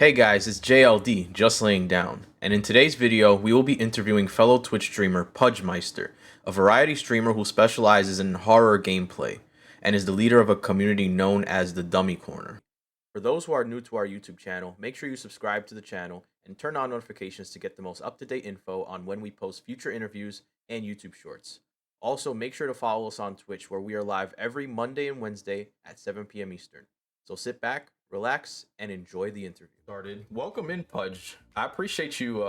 Hey guys, it's JLD, just laying down, and in today's video, we will be interviewing fellow Twitch streamer Pudgemeistor, a variety streamer who specializes in horror gameplay, and is the leader of a community known as the Dummy Corner. For those who are new to our YouTube channel, make sure you subscribe to the channel and turn on notifications to get the most up-to-date info on when we post future interviews and YouTube shorts. Also, make sure to follow us on Twitch, where we are live every Monday and Wednesday at 7 p.m. Eastern. So sit back, relax, and enjoy the interview. Started. Welcome in, Pudge. I appreciate you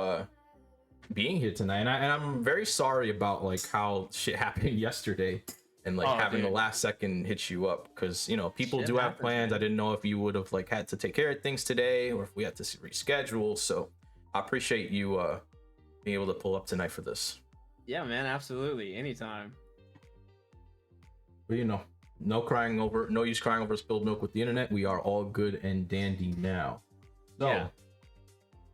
being here tonight, and I'm very sorry about like how shit happened yesterday and like having the last second hit you up, because people Shit do have happens, plans. man. I didn't know if you would have like had to take care of things today or if we had to reschedule. So I appreciate you being able to pull up tonight for this. Yeah, man, absolutely. Anytime. But no use crying over spilled milk with the internet. We are all good and dandy now. So Yeah.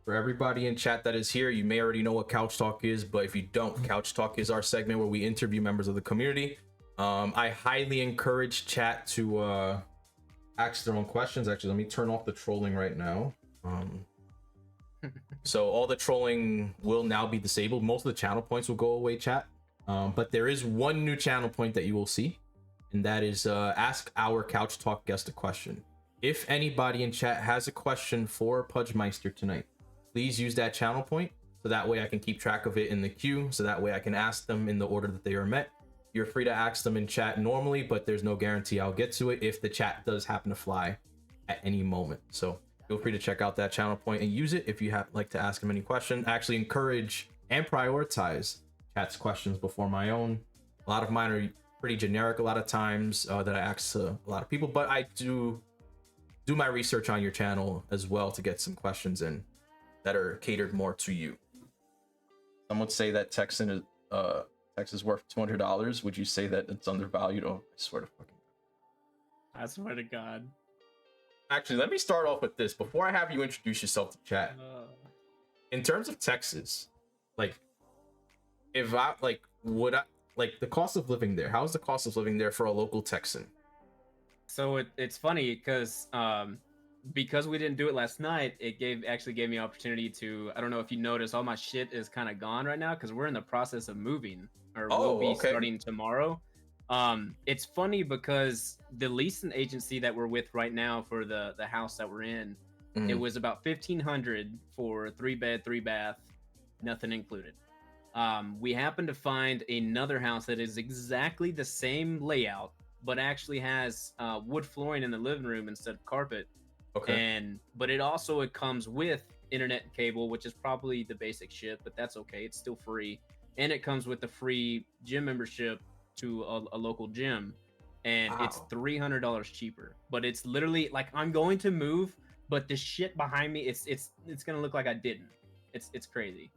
for everybody in chat that is here, you may already know what Couch Talk is, but if you don't, Couch Talk is our segment where we interview members of the community. I highly encourage chat to ask their own questions. Actually, let me turn off the trolling right now. So all the trolling will now be disabled. Most of the channel points will go away, chat. But there is one new channel point that you will see, and that is ask our Couch Talk guest a question. If anybody in chat has a question for Pudgemeistor tonight, please use that channel point, so that way I can keep track of it in the queue, so that way I can ask them in the order that they are met. You're free to ask them in chat normally, but there's no guarantee I'll get to it if the chat does happen to fly at any moment. So feel free to check out that channel point and use it if you like to ask them any question. I actually encourage and prioritize chat's questions before my own. A lot of mine are pretty generic a lot of times that I ask a lot of people, but I do my research on your channel as well to get some questions in that are catered more to you. Some would say that Texan is worth $200. Would you say that it's undervalued? Oh, I swear to fucking I swear to God. Actually, let me start off with this before I have you introduce yourself to chat. In terms of Texas, like, if I like, would I like the cost of living there? How's the cost of living there for a local Texan? So it's funny because we didn't do it last night, it actually gave me opportunity to, I don't know if you noticed, all my shit is kind of gone right now because we're in the process of moving, or we'll be starting tomorrow. It's funny because the leasing agency that we're with right now for the house that we're in, it was about $1,500 for 3-bed, 3-bath, nothing included. We happened to find another house that is exactly the same layout, but actually has wood flooring in the living room instead of carpet. But it comes with internet and cable, which is probably the basic shit, but that's okay. It's still free. And it comes with a free gym membership to a local gym. And it's $300 cheaper. But it's literally like, I'm going to move, but the shit behind me, it's gonna look like I didn't. It's crazy.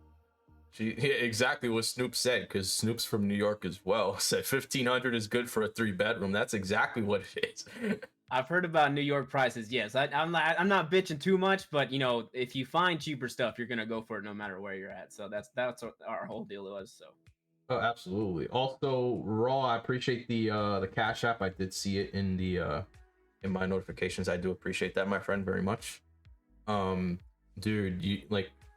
Exactly what Snoop said, because Snoop's from New York as well. Said 1,500 is good for a 3-bedroom. That's exactly what it is. I've heard about New York prices. Yes, I'm not bitching too much, but if you find cheaper stuff, you're gonna go for it no matter where you're at. So that's what our whole deal was. So. Oh, absolutely. Also, Raw, I appreciate the Cash App. I did see it in the in my notifications. I do appreciate that, my friend, very much. Dude,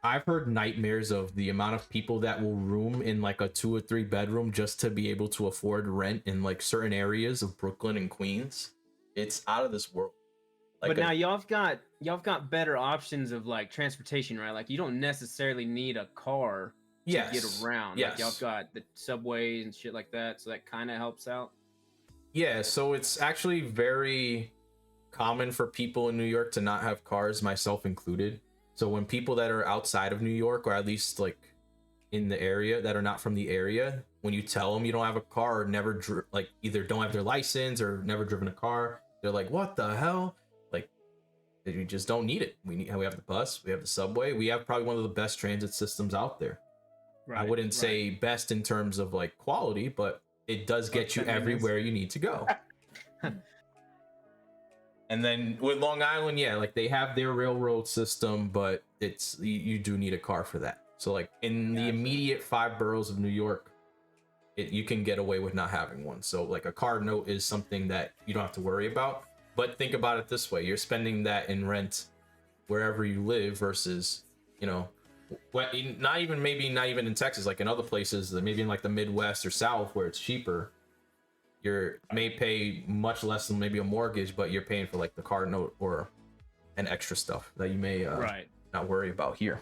I've heard nightmares of the amount of people that will room in like a 2 or 3 bedroom just to be able to afford rent in like certain areas of Brooklyn and Queens. It's out of this world. But now y'all have got better options of like transportation, right? Like you don't necessarily need a car to get around. Like y'all have got the subways and shit like that, so that kind of helps out. Yeah, so it's actually very common for people in New York to not have cars, myself included. So when people that are outside of New York, or at least like in the area that are not from the area, when you tell them you don't have a car or never either don't have their license or never driven a car, they're like, what the hell? Like, you just don't need it. We have the bus, we have the subway, we have probably one of the best transit systems out there. Right, I wouldn't say best in terms of like quality, but it does get you everywhere you need to go. And then with Long Island, yeah, like they have their railroad system, but it's you do need a car for that. So like in the immediate 5 boroughs of New York, you can get away with not having one. So like a car note is something that you don't have to worry about. But think about it this way: you're spending that in rent wherever you live versus, you know, not even in Texas, like in other places, maybe in like the Midwest or South where it's cheaper. You may pay much less than maybe a mortgage, but you're paying for like the car note or an extra stuff that you may not worry about here.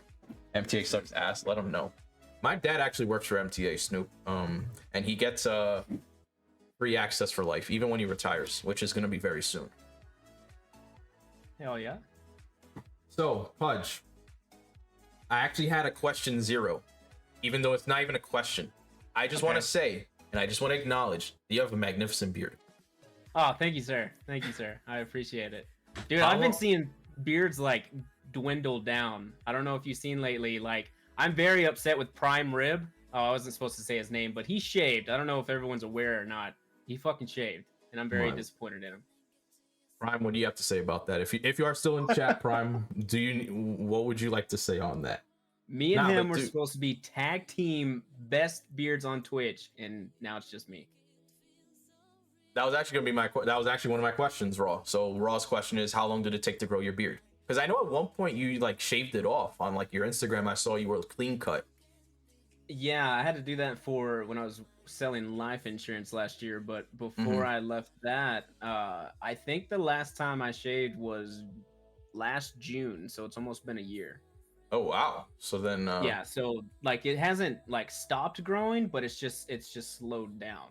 MTA sucks ass. Let them know. My dad actually works for MTA, Snoop, and he gets free access for life, even when he retires, which is going to be very soon. Hell yeah. So, Pudge, I actually had a question 0, even though it's not even a question. I just want to say, and I just want to acknowledge, you have a magnificent beard. Oh, thank you, sir. Thank you, sir. I appreciate it. Dude, I've been seeing beards like dwindle down. I don't know if you've seen lately. Like, I'm very upset with Prime Rib. Oh, I wasn't supposed to say his name, but he shaved. I don't know if everyone's aware or not. He fucking shaved, and I'm very disappointed in him. Prime, what do you have to say about that? If you are still in chat, Prime, what would you like to say on that? Me and him were supposed to be tag team best beards on Twitch, and now it's just me. That was actually gonna be that was actually one of my questions, Raw. So Raw's question is, how long did it take to grow your beard? Because I know at one point you like shaved it off on like your Instagram. I saw you were clean cut. Yeah, I had to do that for when I was selling life insurance last year, but before I left that, I think the last time I shaved was last June, so it's almost been a year. Oh wow. So then yeah, so like it hasn't like stopped growing, but it's just slowed down.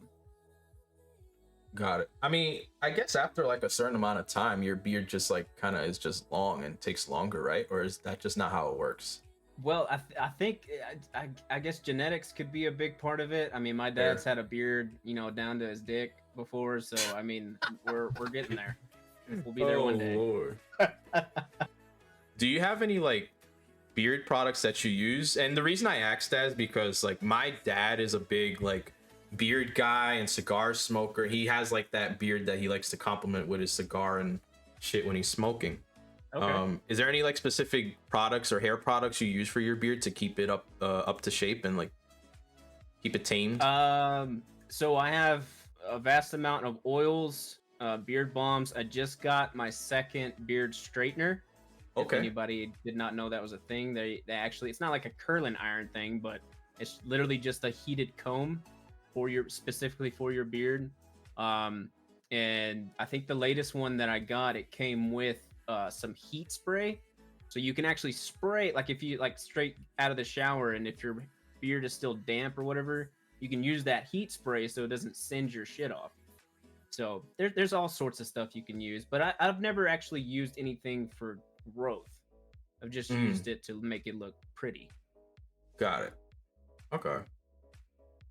Got it. I mean, I guess after like a certain amount of time, your beard just like kind of is just long and takes longer, right? Or is that just not how it works? Well, I think I guess genetics could be a big part of it. I mean, my dad's had a beard, you know, down to his dick before, so I mean, we're getting there. We'll be there one day. Lord. Do you have any like beard products that you use? And the reason I asked that is because like my dad is a big like beard guy and cigar smoker. He has like that beard that he likes to compliment with his cigar and shit when he's smoking. Okay. Is there any like specific products or hair products you use for your beard to keep it up to shape and like keep it tamed? So I have a vast amount of oils, beard balms. I just got my second beard straightener. Okay. If anybody did not know that was a thing, they actually, it's not like a curling iron thing, but it's literally just a heated comb specifically for your beard. And I think the latest one that I got, it came with some heat spray, so you can actually spray, like if you like straight out of the shower, and if your beard is still damp or whatever, you can use that heat spray so it doesn't singe your shit off. So there's all sorts of stuff you can use, but I've never actually used anything for growth. I've just used it to make it look pretty. Got it. Okay.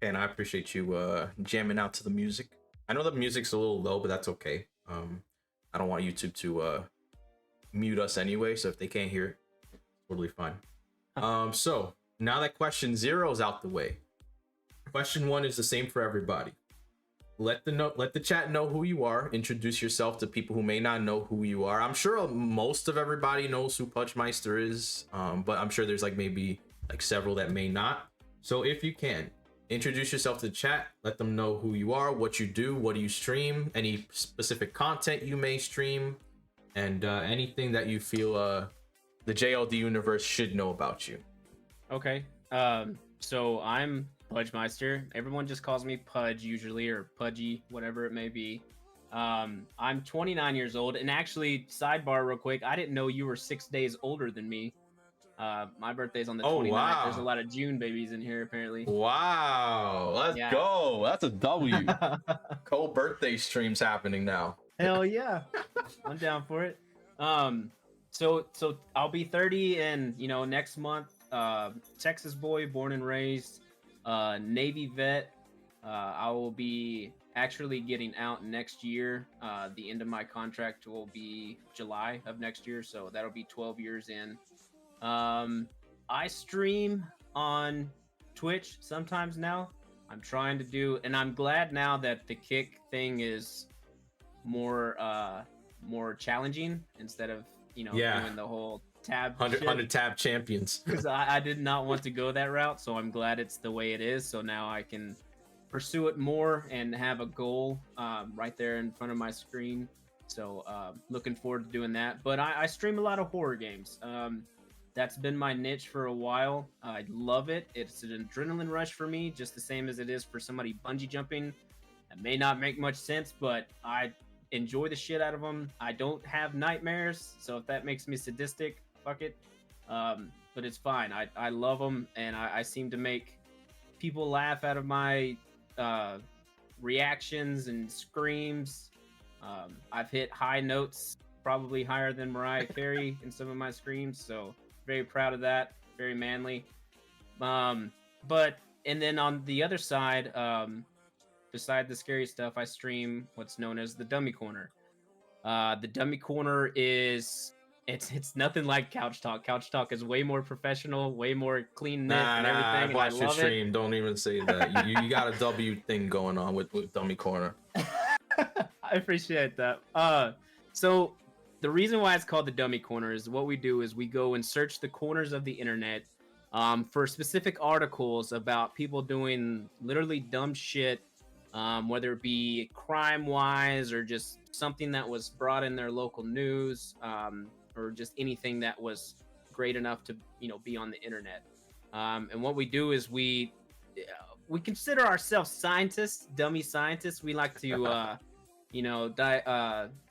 And I appreciate you jamming out to the music. I know the music's a little low, but that's okay. I don't want YouTube to mute us anyway, so if they can't hear it, totally fine. So now that question 0 is out the way, question 1 is the same for everybody. Let the chat know who you are. Introduce yourself to people who may not know who you are. I'm sure most of everybody knows who Pudgemeistor is, but I'm sure there's like maybe like several that may not. So if you can, introduce yourself to the chat. Let them know who you are, what you do, what do you stream, any specific content you may stream, and anything that you feel the JLD universe should know about you. Okay. So I'm Pudgemeistor. Everyone just calls me Pudge usually, or Pudgy, whatever it may be. I'm 29 years old, and actually, sidebar real quick, I didn't know you were 6 days older than me. My birthday's on the 29th. Wow. There's a lot of June babies in here, apparently. Wow. Let's go. That's a W. Co-birthday streams happening now. Hell yeah. I'm down for it. So I'll be 30 and, you know, next month, Texas boy, born and raised, Navy vet. I will be actually getting out next year. The end of my contract will be July of next year, so that'll be 12 years in. I stream on Twitch sometimes now. I'm trying to do, and I'm glad now that the kick thing is more challenging instead of, you know, doing the whole tab 100 tab champions. Because I did not want to go that route, so I'm glad it's the way it is. So now I can pursue it more and have a goal right there in front of my screen. So looking forward to doing that. But I stream a lot of horror games. That's been my niche for a while. I love it. It's an adrenaline rush for me, just the same as it is for somebody bungee jumping. That may not make much sense, but I enjoy the shit out of them. I don't have nightmares, so if that makes me sadistic, fuck it. But it's fine. I love them, and I seem to make people laugh out of my reactions and screams. I've hit high notes, probably higher than Mariah Carey in some of my screams, so very proud of that. Very manly. But and then on the other side, beside the scary stuff, I stream what's known as the Dummy Corner. The Dummy Corner is it's nothing like Couch Talk. Couch Talk is way more professional, way more clean knit and everything. I've And I watched your love stream. Don't even say that. You got a W thing going on with Dummy Corner. I appreciate that. So the reason why it's called the Dummy Corner is what we do is we go and search the corners of the internet for specific articles about people doing literally dumb shit, whether it be crime wise or just something that was brought in their local news, or just anything that was great enough to be on the internet. And what we do is we consider ourselves scientists, dummy scientists. We like to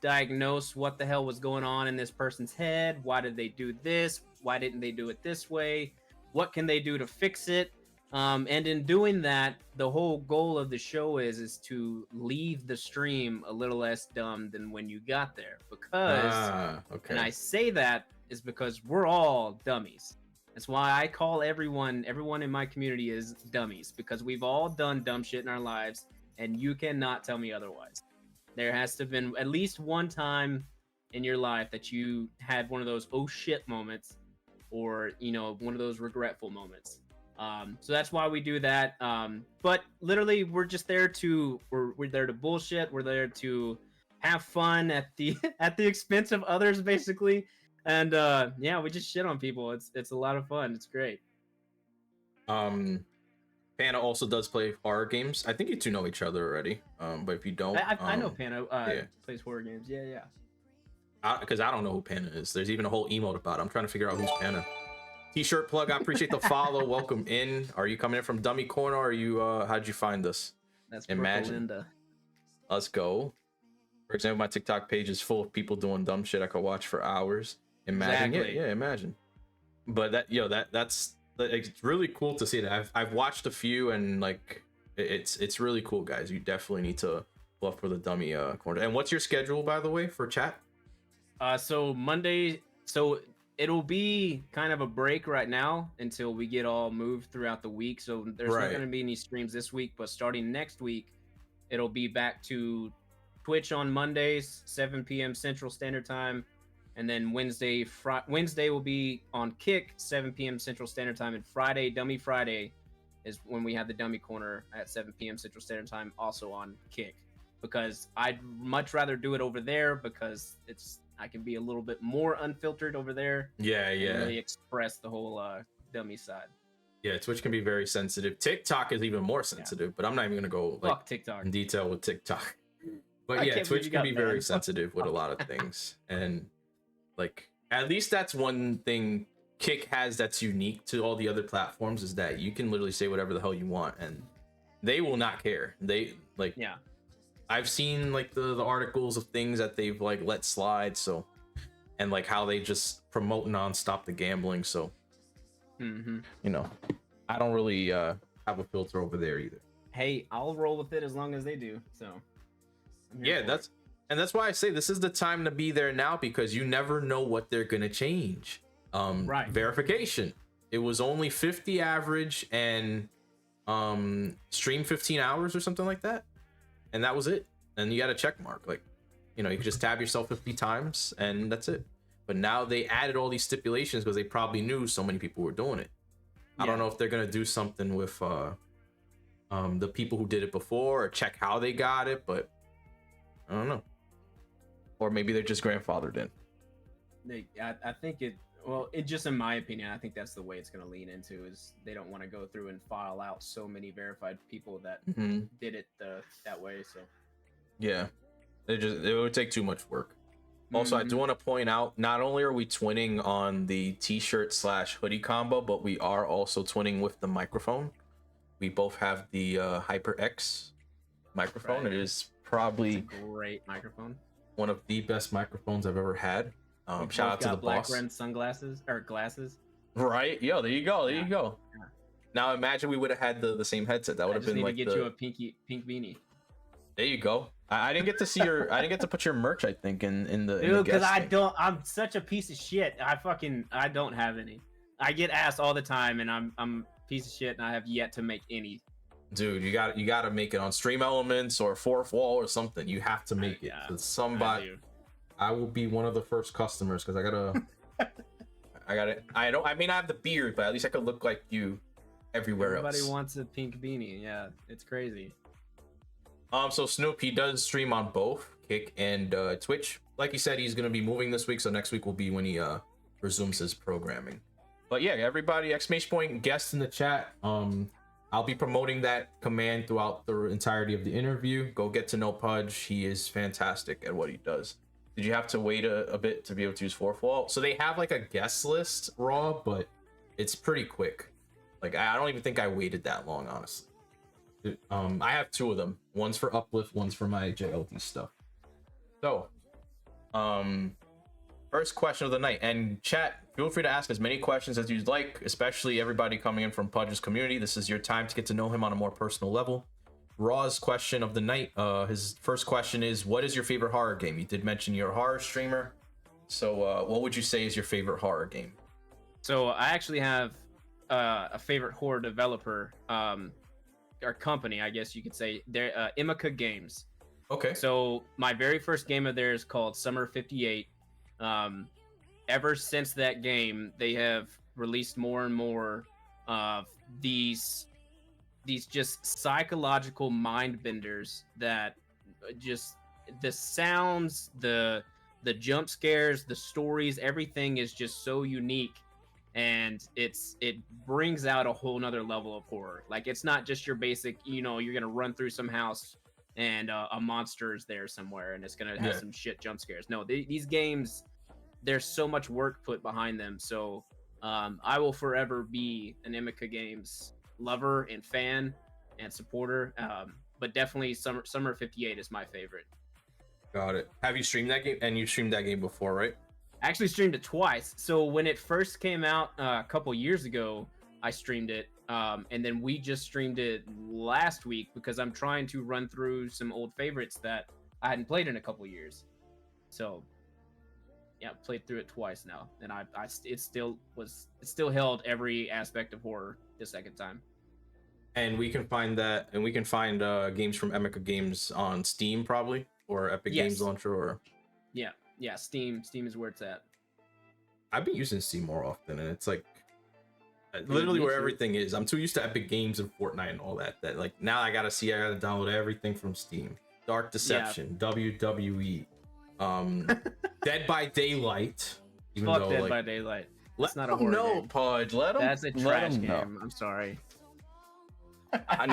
diagnose what the hell was going on in this person's head. Why did they do this? Why didn't they do it this way? What can they do to fix it? And in doing that, the whole goal of the show is to leave the stream a little less dumb than when you got there. Because, okay. and I say that is because we're all dummies. That's why I call everyone in my community is dummies, because we've all done dumb shit in our lives, and you cannot tell me otherwise. There has to have been at least one time in your life that you had one of those oh shit moments, or one of those regretful moments. So that's why we do that. But literally, we're just there to we're there to bullshit. We're there to have fun at the at the expense of others, basically. And yeah, we just shit on people. It's a lot of fun. It's great. Panda also does play horror games. I think you two know each other already. But if you don't, I know Panda plays horror games. Yeah. Because I don't know who Panda is. There's even a whole emote about it. I'm trying to figure out who's Panda. T-shirt plug. I appreciate the follow. Welcome in. Are you coming in from Dummy Corner? Or are you? How'd you find us? That's Imagine. Linda. Let's go. For example, my TikTok page is full of people doing dumb shit I could watch for hours. Imagine, Exactly. yeah, imagine. But that's it's really cool to see that. I've watched a few, and like it's really cool, guys. You definitely need to look for the Dummy Corner. And what's your schedule, by the way, for chat? So Monday, so it'll be kind of a break right now until we get all moved throughout the week. So there's not going to be any streams this week, but starting next week, it'll be back to Twitch on Mondays, 7 p.m. Central Standard Time. And then Wednesday will be on Kick, 7 p.m. Central Standard Time. And Friday, Dummy Friday, is when we have the Dummy Corner at 7 p.m. Central Standard Time, also on Kick. Because I'd much rather do it over there, because I can be a little bit more unfiltered over there. Yeah. And really express the whole dummy side. Yeah, Twitch can be very sensitive. TikTok is even more sensitive, but I'm not even gonna go Fuck TikTok in detail with TikTok. But yeah, Twitch can be very sensitive with a lot of things, and like at least that's one thing Kick has that's unique to all the other platforms, is that you can literally say whatever the hell you want, and they will not care. They like I've seen like the articles of things that they've like let slide, so, and like how they just promote non-stop the gambling, so I don't really have a filter over there either. Hey, I'll roll with it as long as they do. So yeah, that's why I say this is the time to be there now, because you never know what they're gonna change. Right. Verification. It was only 50 average, and stream 15 hours or something like that, and that was it. And you got a check mark, like you can just tab yourself 50 times and that's it. But now they added all these stipulations because they probably knew so many people were doing it. I don't know if they're gonna do something with the people who did it before, or check how they got it, but I don't know. Or maybe they're just grandfathered in. I think just in my opinion, I think that's the way it's going to lean into, is they don't want to go through and file out so many verified people that did it that way. So yeah, it would take too much work. Also, I do want to point out, not only are we twinning on the t-shirt / hoodie combo, but we are also twinning with the microphone. We both have the HyperX microphone. Right. It is probably It's a great microphone. one of the best microphones I've ever had. Shout out to the black boss. red sunglasses or glasses. Right? Yo, there you go. There Yeah. you go. Yeah. Now imagine we would have had the same headset. That would have been need like to get you a pink beanie. There you go. I didn't get to see your. I didn't get to put your merch. I think in the Dude, because I don't. I'm such a piece of shit. I don't have any. I get asked all the time, and I'm a piece of shit, and I have yet to make any. Dude, you got to make it on Stream Elements or Fourth Wall or something. You have to make it. Yeah, Somebody. I will be one of the first customers because I gotta. I mean, I have the beard, but at least I could look like you everywhere else. Everybody wants a pink beanie. Yeah, it's crazy. So Snoop, he does stream on both Kick and Twitch. Like he said, he's gonna be moving this week, so next week will be when he resumes his programming. But yeah, everybody, exclamation point guests in the chat. I'll be promoting that command throughout the entirety of the interview. Go get to know Pudge. He is fantastic at what he does. Did you have to wait a bit to be able to use Fourth Wall? So they have like a guest list raw, but it's pretty quick. Like I don't even think I waited that long, honestly. I have 2 of them. One's for Uplift, one's for my JLD stuff. So, first question of the night. And chat, feel free to ask as many questions as you'd like, especially everybody coming in from Pudge's community. This is your time to get to know him on a more personal level. Raw's question of the night. His first question is, what is your favorite horror game? You did mention you're a horror streamer. So, what would you say is your favorite horror game? So I actually have a favorite horror developer. Or company, I guess you could say. They're Imica Games. Okay. So my very first game of theirs called Summer 58. Ever since that game, they have released more and more of these just psychological mind benders that just the sounds, the jump scares, the stories, everything is just so unique. And it brings out a whole nother level of horror. Like it's not just your basic, you're gonna run through some house and a monster is there somewhere and it's gonna have some shit jump scares. No, these games, there's so much work put behind them. So I will forever be an Imica Games lover and fan and supporter. But definitely Summer 58 is my favorite. Got it. Have you streamed that game? And you streamed that game before, right? I actually streamed it twice. So when it first came out a couple years ago, I streamed it. And then we just streamed it last week because I'm trying to run through some old favorites that I hadn't played in a couple years. So yeah, played through it twice now. And it still held every aspect of horror the second time. And we can find games from Emica Games on Steam probably, or Epic Games Launcher, or Yeah, Steam is where it's at. I've been using Steam more often, and it's like literally where everything is. I'm too used to Epic Games and Fortnite and all that like now I gotta download everything from Steam. Dark Deception, WWE, Dead by Daylight. Fuck Dead by Daylight. That's not a horror game. Pudge. That's a trash game. I'm sorry. I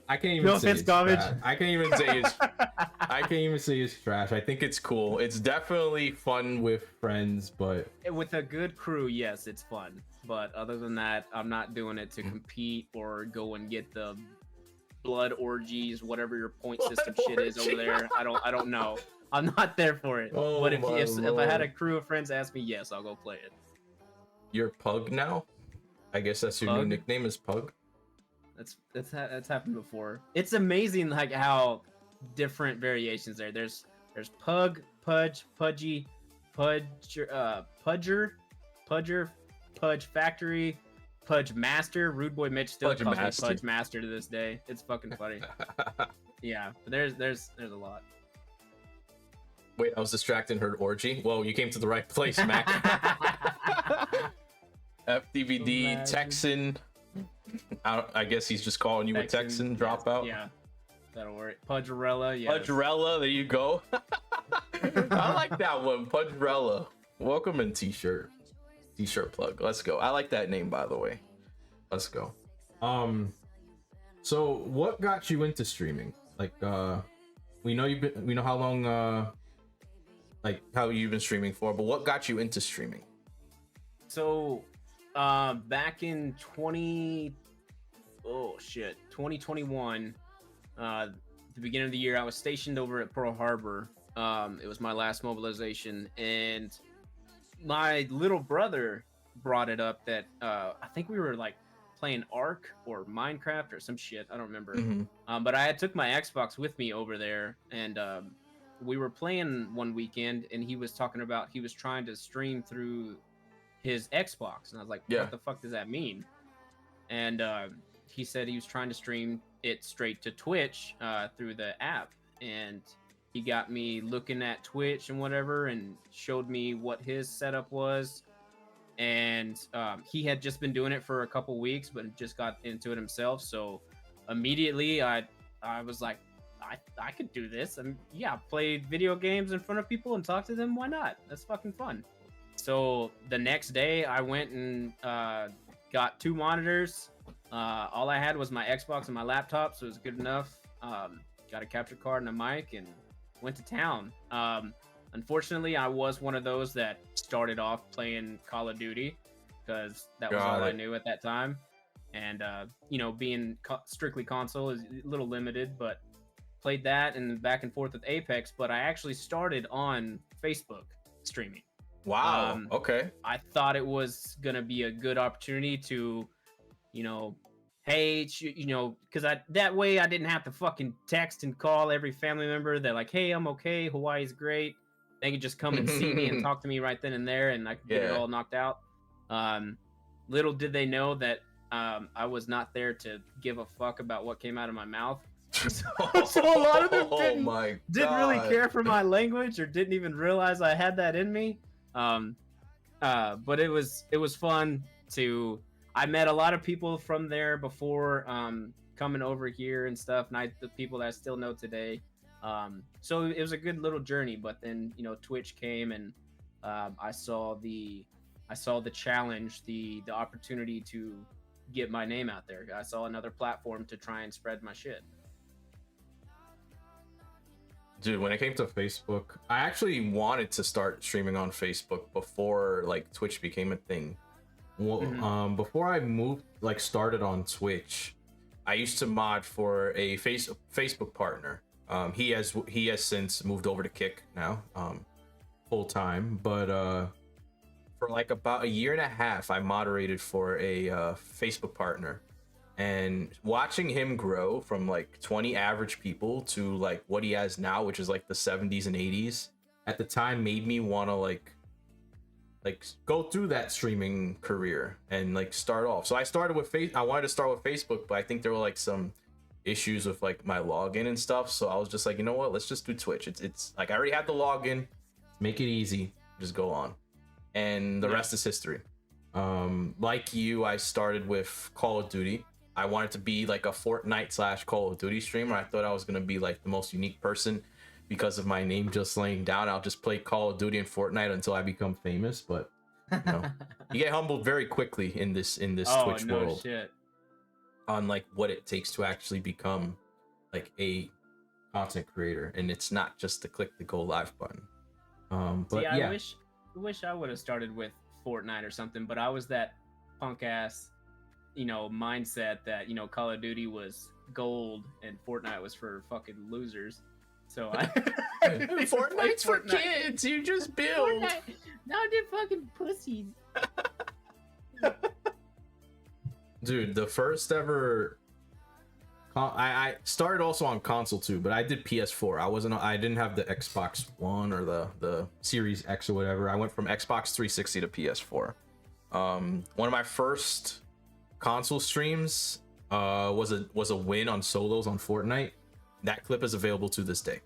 can't even say it's trash. I can't even say it's trash. I think it's cool. It's definitely fun with friends, but with a good crew, yes, it's fun. But other than that, I'm not doing it to compete or go and get the blood orgies, whatever your point system shit is over there. I don't know. I'm not there for it. Oh, but if I had a crew of friends ask me, yes, I'll go play it. You're Pug now? I guess that's your new nickname is Pug. That's happened before. It's amazing like how different variations there. There's Pug, Pudge, Pudgy, Pudger, Pudge Factory, Pudgemeistor. Rude Boy Mitch still calls me Pudgemeistor to this day. It's fucking funny. Yeah, but there's a lot. Wait, I was distracted and heard orgy. Whoa, you came to the right place, Mac. FDVD, Texan. I guess he's just calling you Texan, a Texan dropout. Yeah, that'll work. Pudgerella, yeah. Pudgerella, there you go. I like that one, Pudgerella. Welcome in T-shirt plug. Let's go. I like that name, by the way. Let's go. So what got you into streaming? Like, we know how long like how you've been streaming for, but what got you into streaming? So, back in 2021, the beginning of the year, I was stationed over at Pearl Harbor. It was my last mobilization, and my little brother brought it up that I think we were like playing Ark or Minecraft or some shit. I don't remember. Mm-hmm. But I had took my Xbox with me over there, and we were playing one weekend, and he was talking about he was trying to stream through his Xbox, and I was like, Yeah. "What the fuck does that mean?" And he said he was trying to stream it straight to Twitch through the app, and he got me looking at Twitch and whatever, and showed me what his setup was. And he had just been doing it for a couple weeks, but just got into it himself. So immediately, I was like, I could do this. And yeah, play video games in front of people and talk to them. Why not? That's fucking fun. So the next day, I went and got 2 monitors. All I had was my Xbox and my laptop, so it was good enough. Got a capture card and a mic, and went to town. Unfortunately, I was one of those that started off playing Call of Duty because that was all I knew at that time. And being strictly console is a little limited, but played that and back and forth with Apex. But I actually started on Facebook streaming. Wow. Okay. I thought it was gonna be a good opportunity to, hey, because that way I didn't have to fucking text and call every family member that like, hey, I'm okay, Hawaii's great. They could just come and see me and talk to me right then and there, and I could get it all knocked out. Little did they know that I was not there to give a fuck about what came out of my mouth. So a lot of them didn't really care for my language or didn't even realize I had that in me. But it was fun to. I met a lot of people from there before coming over here and stuff, and the people that I still know today. So it was a good little journey. But then Twitch came, and I saw the challenge, the opportunity to get my name out there. I saw another platform to try and spread my shit. Dude, when it came to Facebook, I actually wanted to start streaming on Facebook before like Twitch became a thing. Well, before I started on Twitch, I used to mod for a Facebook partner. He has since moved over to Kick now, full time. But for like about a year and a half, I moderated for a Facebook partner. And watching him grow from like 20 average people to like what he has now, which is like the 70s and 80s, at the time made me want to like go through that streaming career and like start off. So I wanted to start with Facebook, but I think there were like some issues with like my login and stuff. So I was just like, you know what? Let's just do Twitch. It's like I already had the login. Make it easy. Just go on. And the rest is history. Like you, I started with Call of Duty. I wanted to be like a Fortnite / Call of Duty streamer. I thought I was gonna be like the most unique person because of my name just laying down. I'll just play Call of Duty and Fortnite until I become famous. But you get humbled very quickly in this Twitch world. Shit. On like what it takes to actually become like a content creator, and it's not just to click the go live button. But I wish I would have started with Fortnite or something, but I was that punk ass mindset that Call of Duty was gold and Fortnite was for fucking losers. So Fortnite's for kids. You just build. No, they're fucking pussies. Dude, the first ever I started also on console too, but I did PS4. I didn't have the Xbox One or the Series X or whatever. I went from Xbox 360 to PS4. One of my first console streams was a win on solos on Fortnite. That clip is available to this day.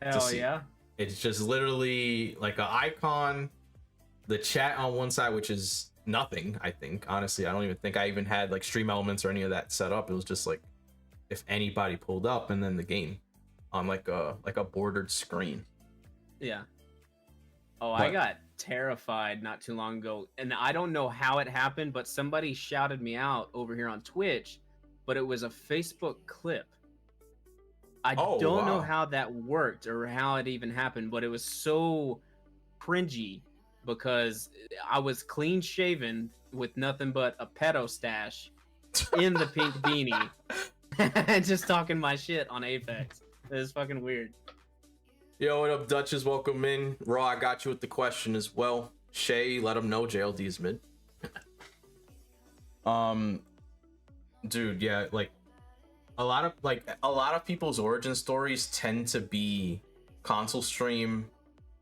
Hell yeah. It's just literally like an icon, the chat on one side, which is nothing. I think honestly, I don't even think I even had like stream elements or any of that set up. It was just like if anybody pulled up, and then the game on like a bordered screen. Yeah. Oh, I got terrified not too long ago, and I don't know how it happened, but somebody shouted me out over here on Twitch, but it was a Facebook clip. I Oh don't know wow. how that worked or how it even happened, but it was so cringy because I was clean shaven with nothing but a pedo stash in the pink beanie and just talking my shit on Apex. It was fucking weird. Yo, what up, Duchess? Welcome in. Raw, I got you with the question as well. Shay, let him know JLD is mid. um, dude, yeah, like a lot of people's origin stories tend to be console stream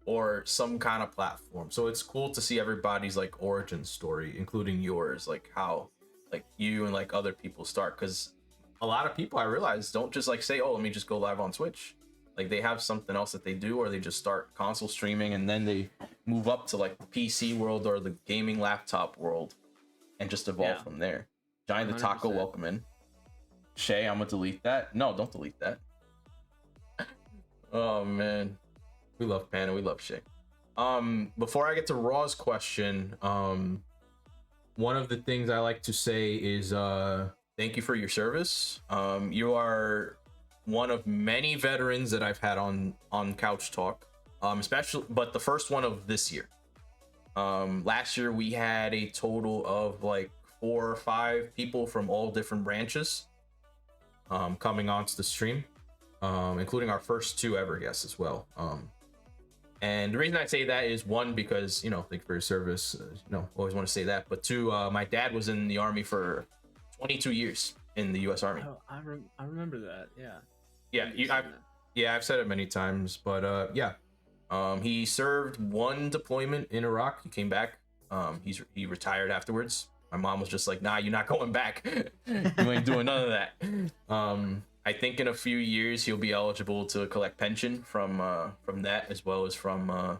or some kind of platform. So it's cool to see everybody's like origin story, including yours, like how like you and like other people start. Because a lot of people I realize don't just like say, oh, let me just go live on Twitch. Like they have something else that they do, or they just start console streaming and then they move up to like the PC world or the gaming laptop world and just evolve Yeah, from there. Johnny the Taco, 100%. welcome in. Shay, I'm gonna delete that. No, don't delete that. Oh man, we love Panda, we love Shay. Before I get to Raw's question, one of the things I like to say is thank you for your service. You are one of many veterans that I've had on Couch Talk, especially, but the first one of this year. Last year we had a total of like 4 or 5 people from all different branches coming onto the stream, including our first 2 ever guests as well. And the reason I say that is, one, because, you know, thank you for your service. Always want to say that. But 2, my dad was in the Army for 22 years in the U.S. Army. Oh, I remember that. Yeah. Yeah, I've said it many times, but yeah. He served 1 deployment in Iraq. He came back. He retired afterwards. My mom was just like, nah, you're not going back. You ain't doing none of that. I think in a few years he'll be eligible to collect pension from that, as well as from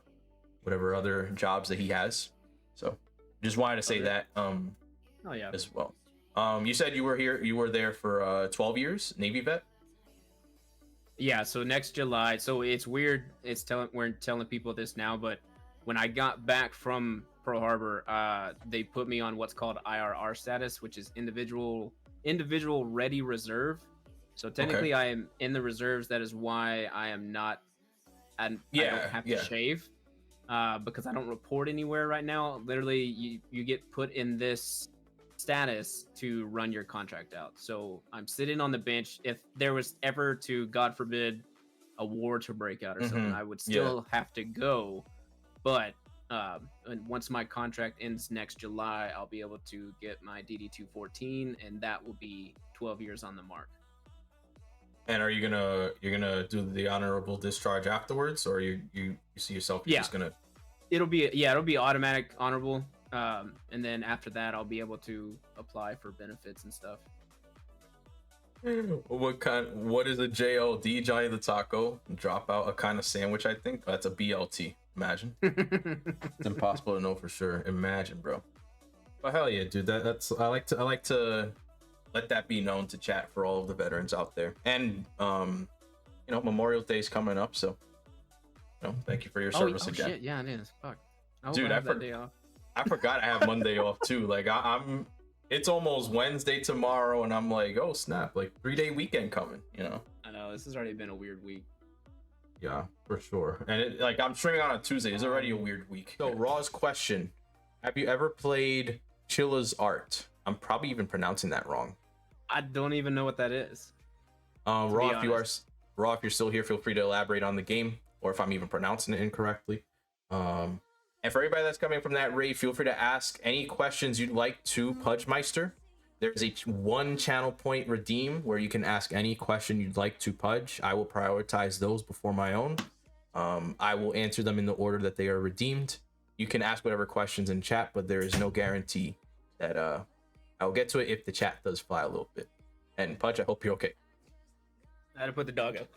whatever other jobs that he has. So just wanted to say that Oh yeah. as well. You said you were there for 12 years, Navy vet. Yeah, so next July. So it's weird. We're telling people this now, but when I got back from Pearl Harbor, they put me on what's called IRR status, which is individual ready reserve. So technically, I am in the reserves. That is why I am not. I don't have to shave, because I don't report anywhere right now. Literally, you get put in this status to run your contract out. So I'm sitting on the bench. If there was ever to, God forbid, a war to break out or something, I would still have to go. But and once my contract ends next July, I'll be able to get my DD-214, and that will be 12 years on the mark. And are you're gonna do the honorable discharge afterwards, or you see yourself just gonna? It'll be automatic honorable. And then after that, I'll be able to apply for benefits and stuff. What is a JLD, Johnny the Taco? Drop out a kind of sandwich, I think. That's a BLT. Imagine. It's impossible to know for sure. Imagine, bro. But hell yeah, dude. That's I like to let that be known to chat for all of the veterans out there. And Memorial Day is coming up, so thank you for your service again. Shit, yeah, it is. Fuck. Dude, I that day off. I forgot I have Monday off too. Like I'm it's almost Wednesday tomorrow, and I'm like, oh snap, like 3-day weekend coming, I know, this has already been a weird week. Yeah, for sure. And I'm streaming on a Tuesday. It's already a weird week. So Raw's question: have you ever played Chilla's Art? I'm probably even pronouncing that wrong. I don't even know what that is. Raw, if you're still here, feel free to elaborate on the game, or if I'm even pronouncing it incorrectly. And for everybody that's coming from that raid, feel free to ask any questions you'd like to Pudgemeistor. There's a 1 channel point redeem where you can ask any question you'd like to Pudge. I will prioritize those before my own. I will answer them in the order that they are redeemed. You can ask whatever questions in chat, but there is no guarantee that I'll get to it if the chat does fly a little bit. And Pudge, I hope you're okay. I had to put the dog up.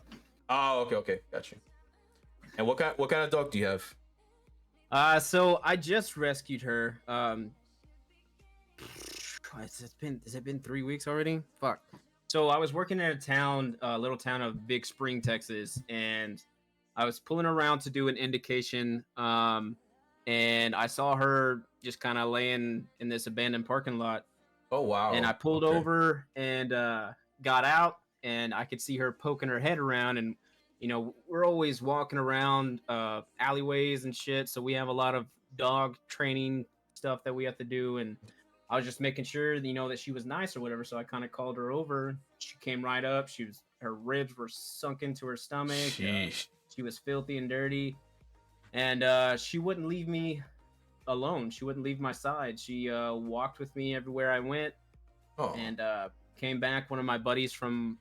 Oh, okay, got you. And what kind of dog do you have? So I just rescued her. Has it been 3 weeks already? Fuck. So I was working in a little town of Big Spring, Texas, and I was pulling around to do an indication. And I saw her just kind of laying in this abandoned parking lot. Oh wow. And I pulled over and got out, and I could see her poking her head around. And we're always walking around alleyways and shit, so we have a lot of dog training stuff that we have to do. And I was just making sure that she was nice or whatever, so I kind of called her over. She came right up. Her ribs were sunk into her stomach. Sheesh. She was filthy and dirty, and she wouldn't leave me alone. She wouldn't leave my side. She walked with me everywhere I went. Oh. And came back. One of my buddies from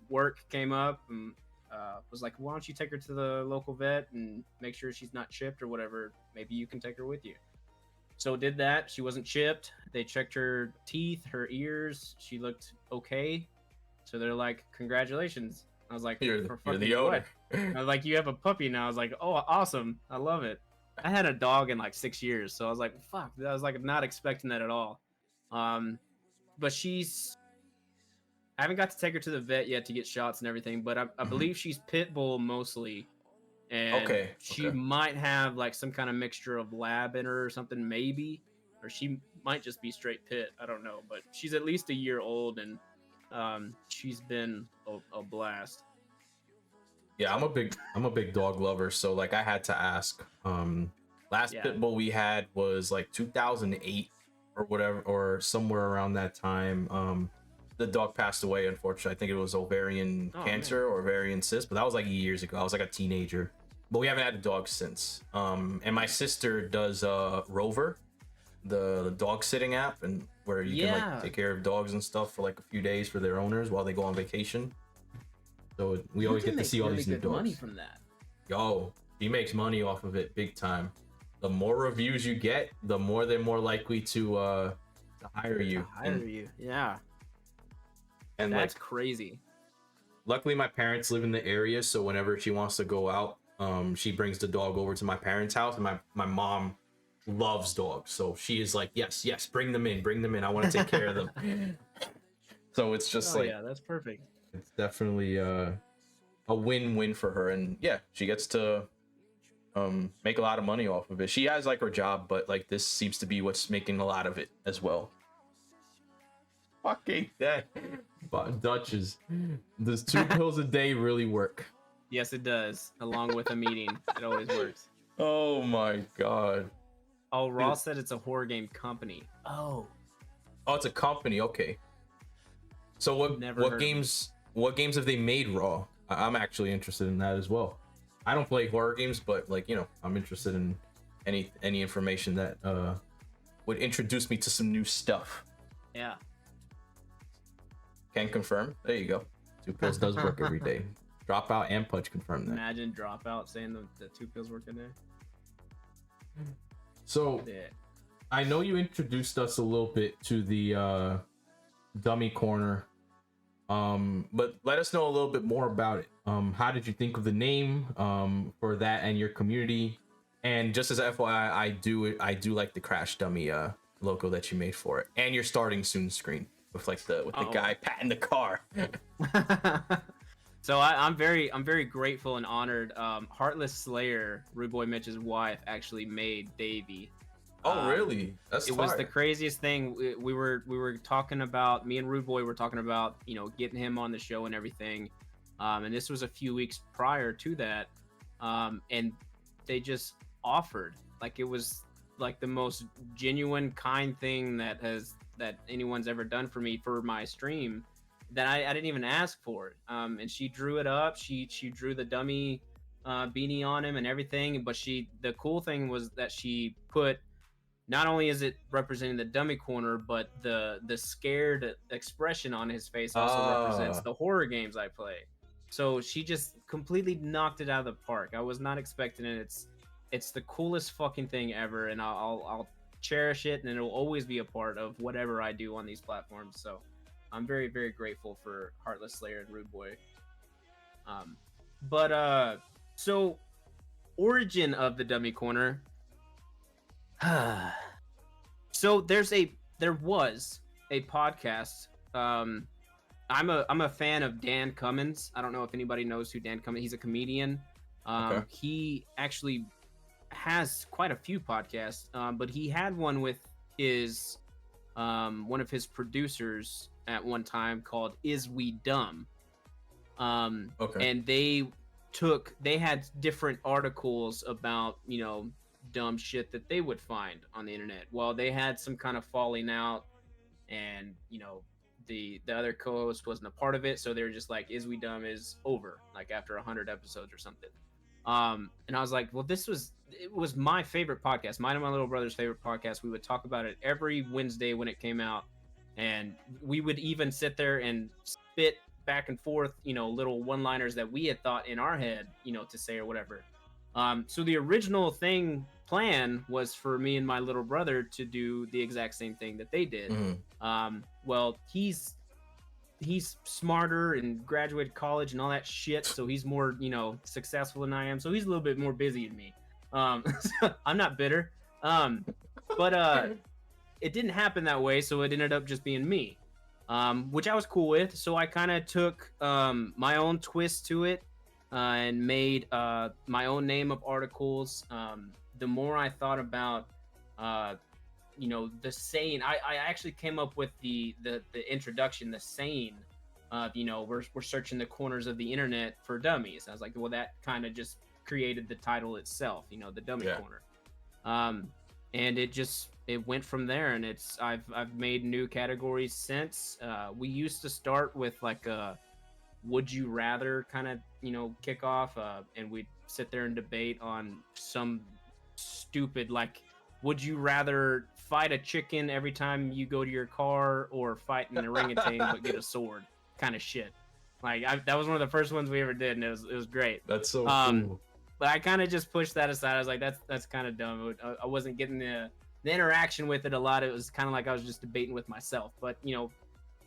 work came up and was like, why don't you take her to the local vet and make sure she's not chipped or whatever. Maybe you can take her with you. So did that. She wasn't chipped. They checked her teeth, her ears. She looked okay. So they're like, congratulations. I was like, you're the owner. I was like, you have a puppy now. I was like, oh, awesome. I love it. I had a dog in like 6 years. So I was like, fuck. I was like not expecting that at all. But I haven't got to take her to the vet yet to get shots and everything, but I believe she's pit bull mostly. And she might have like some kind of mixture of lab in her or something, maybe. Or she might just be straight pit. I don't know. But she's at least a year old, and she's been a blast. Yeah, I'm a big dog lover, so like I had to ask. Last pit bull we had was like 2008 or whatever, or somewhere around that time. The dog passed away, unfortunately. I think it was ovarian cancer or ovarian cyst, but that was like years ago. I was like a teenager, but we haven't had a dog since. And my sister does Rover, the dog sitting app, and where you can like take care of dogs and stuff for like a few days for their owners while they go on vacation. So we always get to see all these new dogs. Money from that. Yo, he makes money off of it big time. The more reviews you get, the more they're more likely to hire you. Yeah. And that's like, crazy. Luckily, my parents live in the area, so whenever she wants to go out, she brings the dog over to my parents' house. And my mom loves dogs, so she is like, yes, bring them in. I want to take care of them. So it's just yeah, that's perfect. It's definitely a win-win for her, and yeah, she gets to make a lot of money off of it. She has like her job, but like this seems to be what's making a lot of it as well. Fucking that. But Dutch's, does 2 pills a day really work? Yes, it does. Along with a meeting, it always works. Oh my god. Oh, Ross said it's a horror game company. Oh, it's a company. Okay. So what games have they made, Raw? I'm actually interested in that as well. I don't play horror games, but like, I'm interested in any information that would introduce me to some new stuff. Yeah. Can confirm. There you go. 2 pills does work every day. Dropout and Pudge confirmed that. Imagine Dropout saying the 2 pills work a day. So I know you introduced us a little bit to the dummy corner. But let us know a little bit more about it. How did you think of the name for that and your community? And just as FYI, I do like the Crash Dummy logo that you made for it, and your starting soon screen with like the guy patting the car. So I'm very grateful and honored. Heartless Slayer, Rude Boy Mitch's wife, actually made Davey. Oh, really? That's it fire. Was the craziest thing. We were talking about, me and Rude Boy were talking about, getting him on the show and everything. And this was a few weeks prior to that. And they just offered, like, it was like the most genuine, kind thing that anyone's ever done for me for my stream, that I didn't even ask for it. And she drew it up. She drew the dummy beanie on him and everything. But the cool thing was that she put, not only is it representing the dummy corner, but the scared expression on his face also represents the horror games I play. So she just completely knocked it out of the park. I was not expecting it. It's the coolest fucking thing ever, and I'll cherish it, and it'll always be a part of whatever I do on these platforms. So I'm very, very grateful for Heartless Slayer and Rude Boy. So origin of the dummy corner. So there was a podcast. I'm a fan of Dan Cummins. I don't know if anybody knows who Dan Cummins. He's a comedian. Okay. He actually has quite a few podcasts, but he had one with his one of his producers at one time called "Is We Dumb?" Okay. And they had different articles about, you know, dumb shit that they would find on the internet. Well, they had some kind of falling out, and you know, the other co-host wasn't a part of it, so they were just like, "Is We Dumb" is over, like after 100 episodes or something. And I was like, well, it was my favorite podcast, mine and my little brother's favorite podcast. We would talk about it every Wednesday when it came out, and we would even sit there and spit back and forth, you know, little one-liners that we had thought in our head, you know, to say or whatever. So the original plan was for me and my little brother to do the exact same thing that they did. Well, he's smarter and graduated college and all that shit, so he's more, you know, successful than I am, so he's a little bit more busy than me. So I'm not bitter. But it didn't happen that way, so it ended up just being me, which I was cool with. So I kind of took my own twist to it, and made my own name of articles. The more I thought about you know, the saying, I actually came up with the introduction, the saying of, you know, we're searching the corners of the internet for dummies. I was like, well, that kind of just created the title itself, you know, the dummy corner. And it went from there, and I've made new categories since. We used to start with like a would you rather kind of, you know, kick off, and we'd sit there and debate on some stupid, like, would you rather fight a chicken every time you go to your car, or fight an orangutan but get a sword, kind of shit. Like, that was one of the first ones we ever did, and it was great. That's so cool. But I kind of just pushed that aside. I was like, that's kind of dumb. I wasn't getting the interaction with it a lot. It was kind of like I was just debating with myself. But you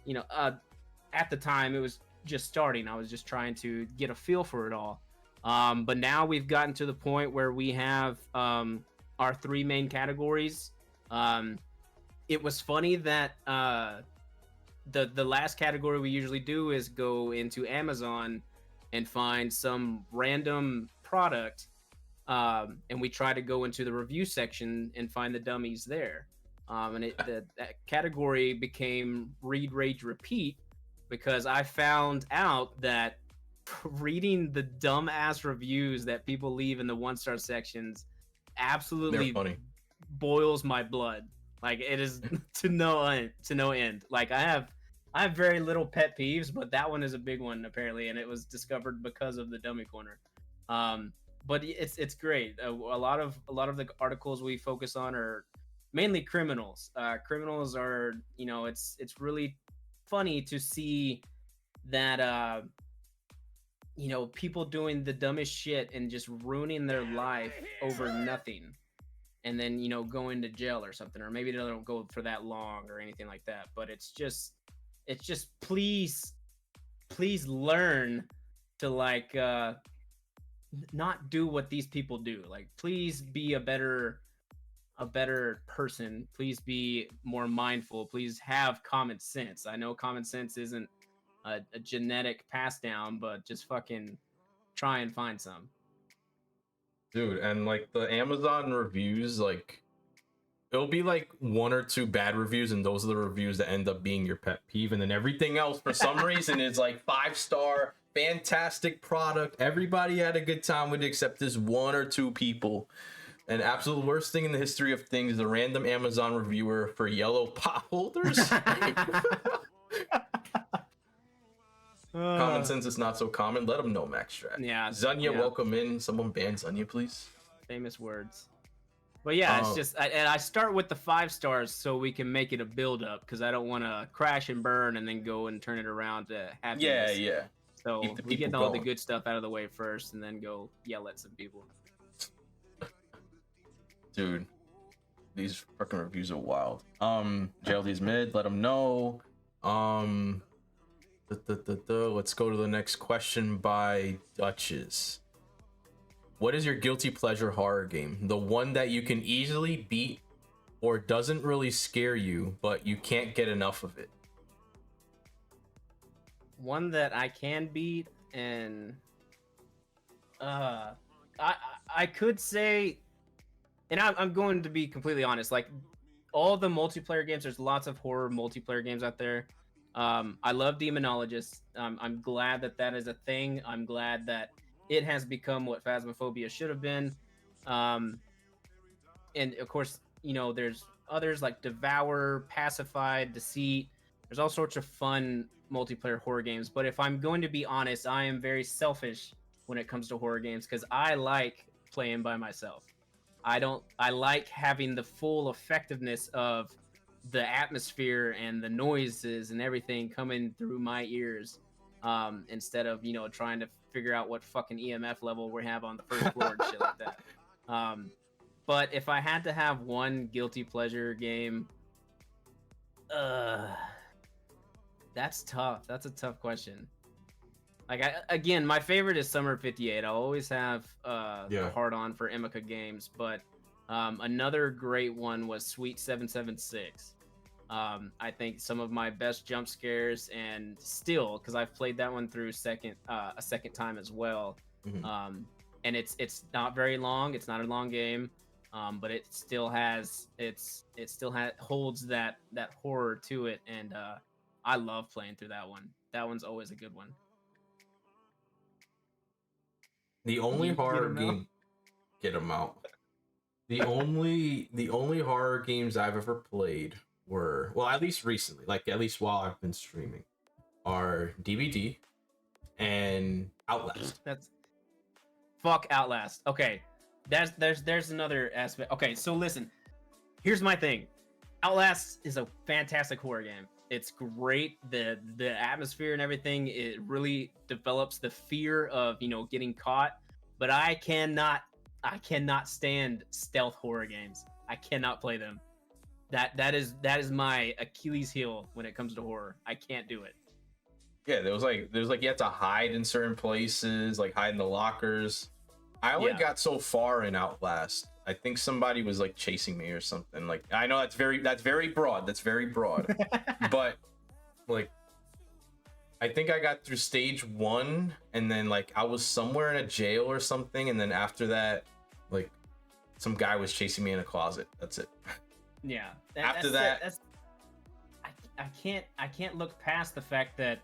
know, at the time it was just starting. I was just trying to get a feel for it all. But now we've gotten to the point where we have our three main categories. It was funny that the last category we usually do is go into Amazon and find some random product, and we try to go into the review section and find the dummies there. And that category became Read, Rage, Repeat, because I found out that reading the dumbass reviews that people leave in the 1-star sections absolutely boils my blood. Like, it is to no end. Like, I have very little pet peeves, but that one is a big one apparently, and it was discovered because of the dummy corner. But it's great. A lot of the articles we focus on are mainly criminals. Criminals are, you know, it's really funny to see that you know, people doing the dumbest shit and just ruining their life over nothing, and then, you know, going to jail or something, or maybe they don't go for that long or anything like that. But it's just please learn to, like, not do what these people do. Like, please be a better person. Please be more mindful. Please have common sense. I know common sense isn't a genetic pass down, but just fucking try and find some. Dude, and like the Amazon reviews, like, it'll be like 1 or 2 bad reviews, and those are the reviews that end up being your pet peeve, and then everything else for some reason is like 5-star, fantastic product, everybody had a good time with it except this 1 or 2 people. And absolute worst thing in the history of things is a random Amazon reviewer for yellow pot holders. Common sense is not so common. Let them know, Max Strat. Yeah. Zunya, welcome in. Someone ban Zunya, please. Famous words. But yeah, it's just, and I start with the 5 stars so we can make it a build up, because I don't want to crash and burn and then go and turn it around to happiness. Yeah. So we get all the good stuff out of the way first, and then go yell at some people. Dude, these fucking reviews are wild. JLD's mid. Let them know. Let's go to the next question by Duchess. What is your guilty pleasure horror game? The one that you can easily beat or doesn't really scare you, but you can't get enough of it. One that I can beat, and I could say, and I'm going to be completely honest, like, all the multiplayer games, there's lots of horror multiplayer games out there. I love Demonologist. I'm glad that that is a thing. I'm glad that it has become what Phasmophobia should have been. Um, and of course, there's others like Devour, Pacified, Deceit. There's all sorts of fun multiplayer horror games. But if I'm going to be honest, I am very selfish when it comes to horror games because I like playing by myself. I like having the full effectiveness of the atmosphere and the noises and everything coming through my ears, instead of trying to figure out what fucking EMF level we have on the first floor and shit like that. But if I had to have one guilty pleasure game, uh that's tough. That's a tough question. Like, again, my favorite is Summer '58. I'll always have a hard on for Emika games, but another great one was Sweet 776. I think some of my best jump scares, and still, because I've played that one through a second time as well. And it's not very long. It's not a long game, but it still holds that horror to it, and I love playing through that one. That one's always a good one. The only horror game, get them out. The only horror games I've ever played were, well, at least recently, like at least while I've been streaming, are DVD and Outlast. That's fuck Outlast. Okay, there's another aspect. Okay, so listen, here's my thing. Outlast is a fantastic horror game. It's great. The atmosphere and everything, it really develops the fear of getting caught. But I cannot stand stealth horror games. I cannot play them. That is my Achilles heel when it comes to horror. I can't do it. Yeah, there's like you have to hide in certain places, like hide in the lockers. I only got so far in Outlast. I think somebody was like chasing me or something. Like, I know that's very broad. That's very broad. But like, I think I got through stage 1, and then like I was somewhere in a jail or something, and then after that, like, some guy was chasing me in a closet. That's it. Yeah. I can't look past the fact that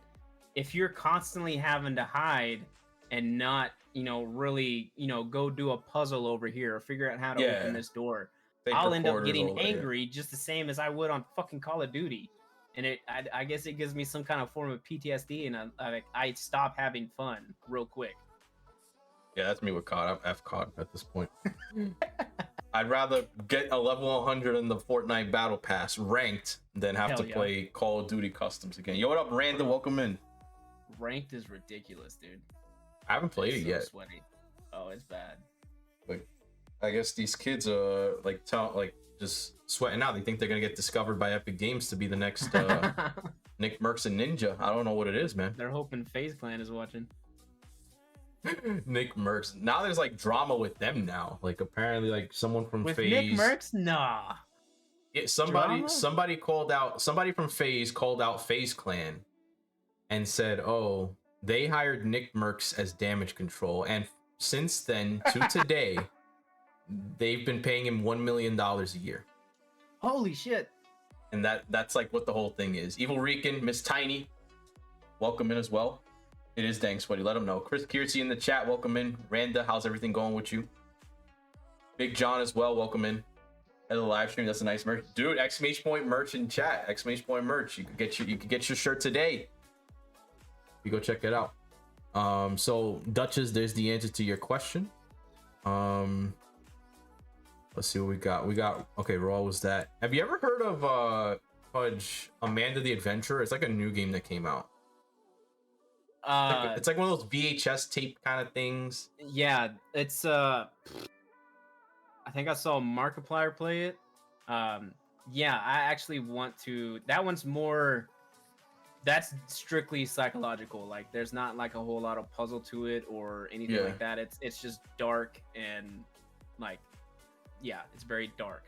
if you're constantly having to hide and not really go do a puzzle over here or figure out how to open this door, I'll end up getting angry just the same as I would on fucking Call of Duty, and I guess it gives me some kind of form of PTSD, and I stop having fun real quick. Yeah, that's me with COD. I'm F COD at this point. I'd rather get a level 100 in the Fortnite Battle Pass ranked than have to play Call of Duty Customs again. Yo, what up, Randa? Welcome in. Ranked is ridiculous, dude. I haven't played it yet. Sweaty. Oh, it's bad. Like, I guess these kids are like just sweating out. They think they're gonna get discovered by Epic Games to be the next Nick Mercs and Ninja. I don't know what it is, man. They're hoping FaZe Clan is watching. Nick Mercs. Now there's like drama with them now. Like, apparently, like someone from with FaZe. Nick Mercs, nah. Yeah, somebody called out. Somebody from FaZe called out FaZe Clan, and said, "Oh, they hired Nick Mercs as damage control, and since then to today, they've been paying him $1 million a year." Holy shit! And that's like what the whole thing is. Evil Rican, Miss Tiny, welcome in as well. It is dang sweaty. Let them know. Chris Kiersey in the chat, welcome in. Randa, how's everything going with you? Big John as well, welcome in. At the live stream, that's a nice merch, dude. Exclamation point merch in chat. Exclamation point merch. You could get your shirt today. You go check it out. So Duchess, there's the answer to your question. Let's see what we got. Okay, Raw was that. Have you ever heard of Pudge Amanda the Adventurer? It's like a new game that came out. It's like one of those VHS tape kind of things. Yeah, it's I think I saw Markiplier play it. Yeah, I actually want to. That one's more. That's strictly psychological. Like, there's not like a whole lot of puzzle to it or anything like that. It's just dark and like, yeah, it's very dark.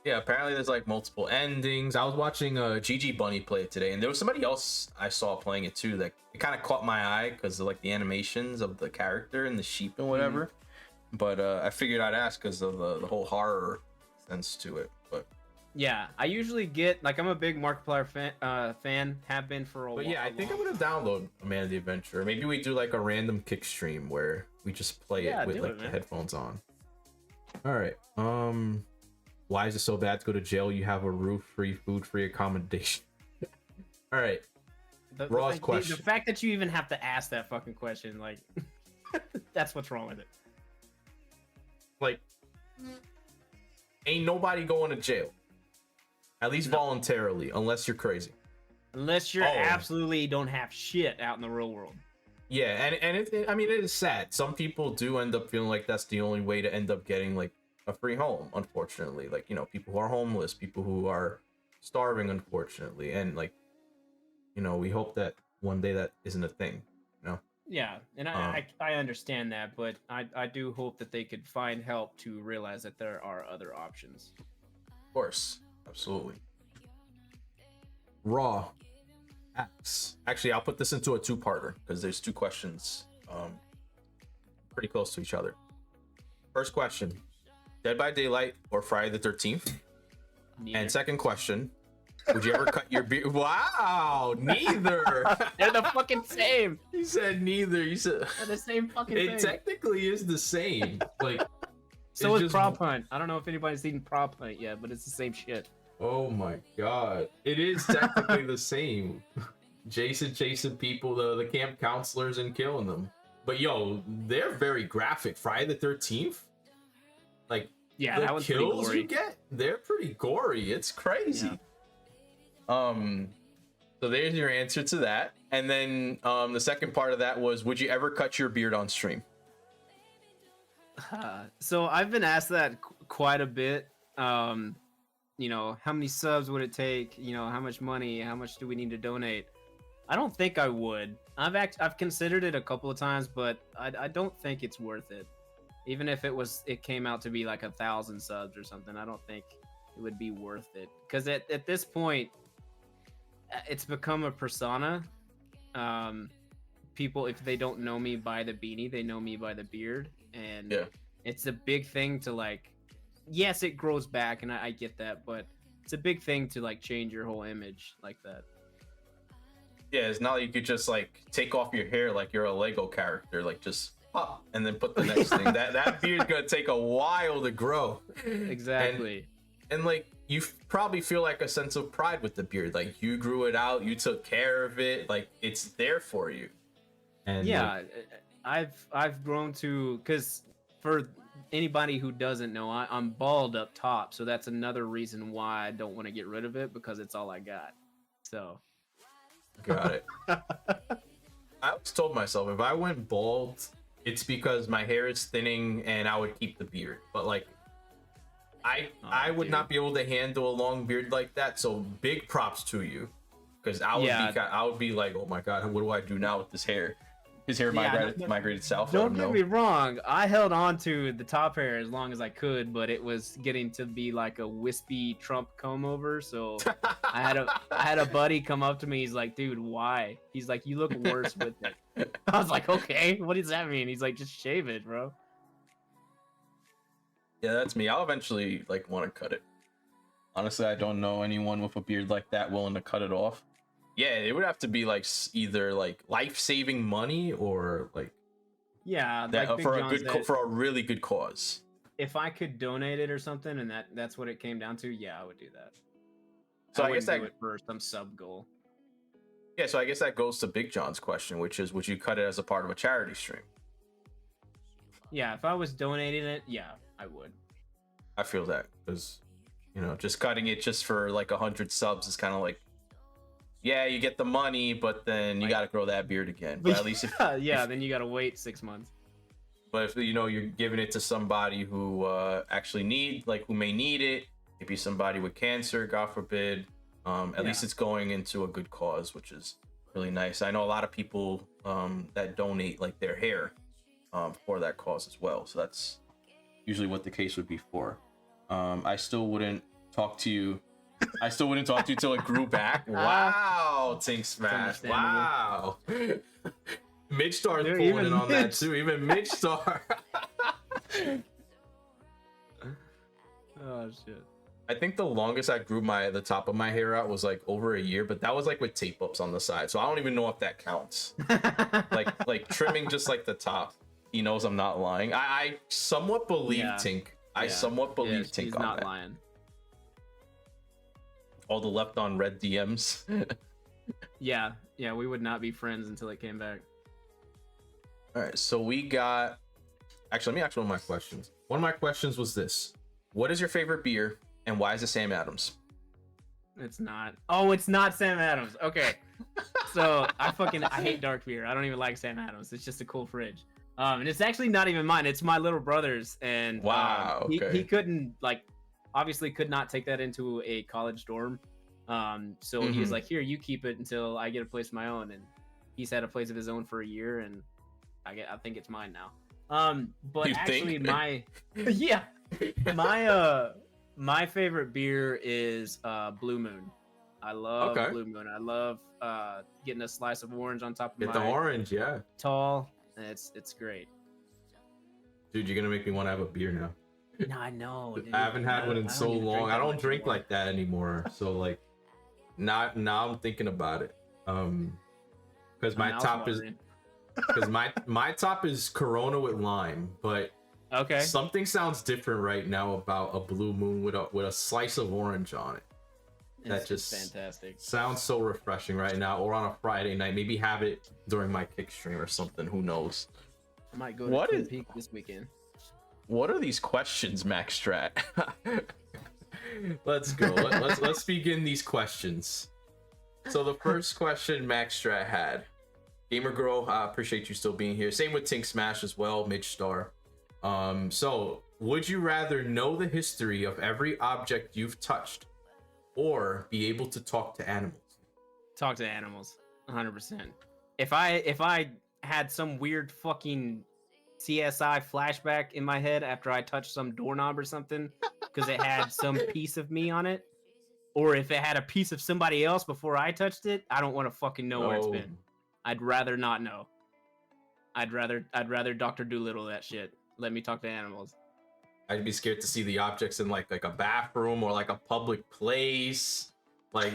Yeah, apparently there's like multiple endings. I was watching Gigi Bunny play it today, and there was somebody else I saw playing it too. That it kind of caught my eye because of like the animations of the character and the sheep and whatever. But I figured I'd ask because of the whole horror sense to it. But Yeah, I usually get like I'm a big Markiplier fan, have been for a But while. yeah, I think I'm gonna download A Man of the Adventure. Maybe we do like a random kick stream where we just play it Yeah, with do like it, the man. headphones on. All right. Why is it so bad to go to jail? You have a roof, free food, free accommodation. All right. Raw's question. The fact that you even have to ask that fucking question, like, that's what's wrong with it. Like, ain't nobody going to jail. At least voluntarily, unless you're crazy. Unless you're absolutely don't have shit out in the real world. Yeah, and I mean, it is sad. Some people do end up feeling like that's the only way to end up getting like a free home, unfortunately. Like, you know, people who are homeless, people who are starving, unfortunately. And like, you know, we hope that one day that isn't a thing, you know? Yeah, and I understand that, but I do hope that they could find help to realize that there are other options. Of course, absolutely. Raw X. Actually, I'll put this into a two-parter because there's two questions pretty close to each other. First question, Dead by Daylight or Friday the 13th? Neither. And second question, would you ever cut your beard? Wow, neither. They're the fucking same. You said neither. You said They're the same fucking thing. it technically is the same. Like, so is Prop Hunt. I don't know if anybody's seen Prop Hunt yet, but it's the same shit. Oh my god, it is technically the same. Jason chasing people, the camp counselors, and killing them. But yo, they're very graphic. Friday the 13th, like, yeah, the that was kills you get, they're pretty gory. It's crazy. Yeah. So there's your answer to that. And then the second part of that was, would you ever cut your beard on stream? So I've been asked that quite a bit. You know, how many subs would it take? You know, how much money? How much do we need to donate? I don't think I would. I've considered it a couple of times, but I don't think it's worth it. Even if it came out to be like 1,000 subs or something, I don't think it would be worth it. Because at this point, it's become a persona. People, if they don't know me by the beanie, they know me by the beard, and it's a big thing to like. Yes, it grows back, and I get that, but it's a big thing to like change your whole image like that. Yeah, it's not like you could just like take off your hair like you're a Lego character, like just pop and then put the next thing. That beard's gonna take a while to grow. Exactly. And like you probably feel like a sense of pride with the beard. Like you grew it out, you took care of it, like it's there for you. And yeah, like, I've grown to, because for anybody who doesn't know, I'm bald up top, so that's another reason why I don't want to get rid of it, because it's all I got. So got it. I always told myself if I went bald, it's because my hair is thinning and I would keep the beard. But like I would not be able to handle a long beard like that. So big props to you, because I would be like, oh my god, what do I do now with this hair? His hair migrated south. Don't get me wrong. I held on to the top hair as long as I could, but it was getting to be like a wispy Trump comb over. So I had a buddy come up to me. He's like, "Dude, why?" He's like, "You look worse with it." I was like, "Okay, what does that mean?" He's like, "Just shave it, bro." Yeah, that's me. I'll eventually like want to cut it. Honestly, I don't know anyone with a beard like that willing to cut it off. Yeah, it would have to be like either like life-saving money or like that like for a really good cause. If I could donate it or something, and that's what it came down to, yeah, I would do that. So I guess that do it for some sub goal. Yeah, so I guess that goes to Big John's question, which is, would you cut it as a part of a charity stream? Yeah, if I was donating it, yeah, I would. I feel that, because, you know, just cutting it just for like 100 subs is kind of like, yeah, you get the money, but then you got to grow that beard again. But at least then you got to wait 6 months. But if, you know, you're giving it to somebody who actually who may need it, maybe somebody with cancer, God forbid, at least it's going into a good cause, which is really nice. I know a lot of people that donate like their hair for that cause as well. So that's usually what the case would be for. I still wouldn't talk to you till it grew back. Wow, Tink Smash. Wow. Midge Star's pulling in on that too. Even Midge Star. Oh shit. I think the longest I grew the top of my hair out was like over a year, but that was like with tape ups on the side. So I don't even know if that counts. like trimming just like the top. He knows I'm not lying. I somewhat believe Tink. I somewhat believe Tink he's on not that. lying. All the left on red DMs. Yeah, we would not be friends until it came back. All right, so we got. Actually, let me ask one of my questions. One of my questions was this: what is your favorite beer, and why is it Sam Adams? It's not. Oh, it's not Sam Adams. Okay. So I hate dark beer. I don't even like Sam Adams. It's just a cool fridge. And it's actually not even mine. It's my little brother's. And wow, okay. he couldn't obviously could not take that into a college dorm. So he was like, here, you keep it until I get a place of my own. And he's had a place of his own for a year, and I think it's mine now. But you actually think? my favorite beer is Blue Moon. I love Blue Moon. I love getting a slice of orange on top of the orange, yeah. Tall. It's great. Dude, you're gonna make me want to have a beer now. No, I know. Dude. I haven't had one in so long. I don't drink like that anymore. So like, now I'm thinking about it. Because my top is. Because my top is Corona with lime, but something sounds different right now about a Blue Moon with a slice of orange on it. That just fantastic. Sounds so refreshing right now, or on a Friday night. Maybe have it during my kick stream or something. Who knows? I might go to Twin Peaks this weekend. What are these questions, Max Strat? Let's go. Let's begin these questions. So the first question Max Strat had. Gamer Girl, I appreciate you still being here. Same with Tink Smash as well, Midge Star. So, would you rather know the history of every object you've touched, or be able to talk to animals? Talk to animals, 100%. If I had some weird fucking CSI flashback in my head after I touched some doorknob or something, because it had some piece of me on it, or if it had a piece of somebody else before I touched it, I don't want to fucking know where it's been. I'd rather not know. I'd rather Dr. Doolittle that shit. Let me talk to animals. I'd be scared to see the objects in like a bathroom or like a public place. Like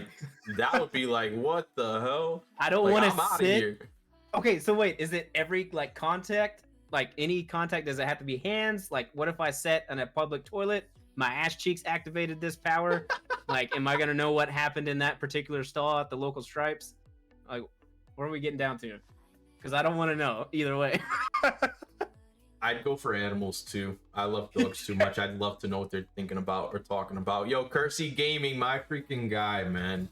that would be like, what the hell? I don't want to sit. Okay, so wait, is it every like contact? Like any contact, does it have to be hands? Like what if I sat in a public toilet? My ass cheeks activated this power. Like, am I gonna know what happened in that particular stall at the local Stripes? Like, what are we getting down to? Because I don't want to know either way. I'd go for animals too. I love dogs too much. I'd love to know what they're thinking about or talking about. Yo, Kersey Gaming, my freaking guy, man.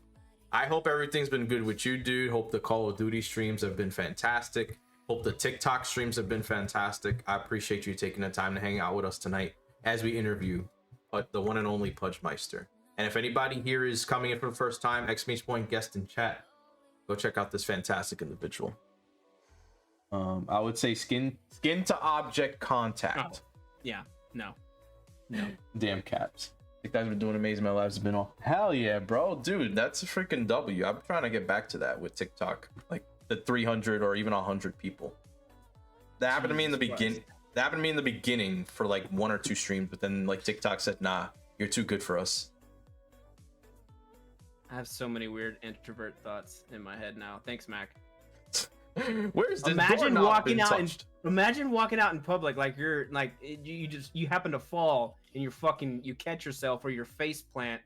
I hope everything's been good with you, dude. Hope the Call of Duty streams have been fantastic. Hope the TikTok streams have been fantastic. I appreciate you taking the time to hang out with us tonight as we interview the one and only Pudgemeistor. And if anybody here is coming in for the first time, !point guest in chat, go check out this fantastic individual. I would say skin to object contact. Oh, yeah, no. Damn caps. You guys been doing amazing. My lives have been all hell yeah, bro, dude. That's a freaking W. I'm trying to get back to that with TikTok, like the 300 or even 100 people. That happened to me in the beginning. That happened to me in the beginning for like 1 or 2 streams, but then like TikTok said, nah, you're too good for us. I have so many weird introvert thoughts in my head now. Thanks, Mac. Where's this? Imagine walking out in public, like you're like you happen to fall and you catch yourself or your face plant,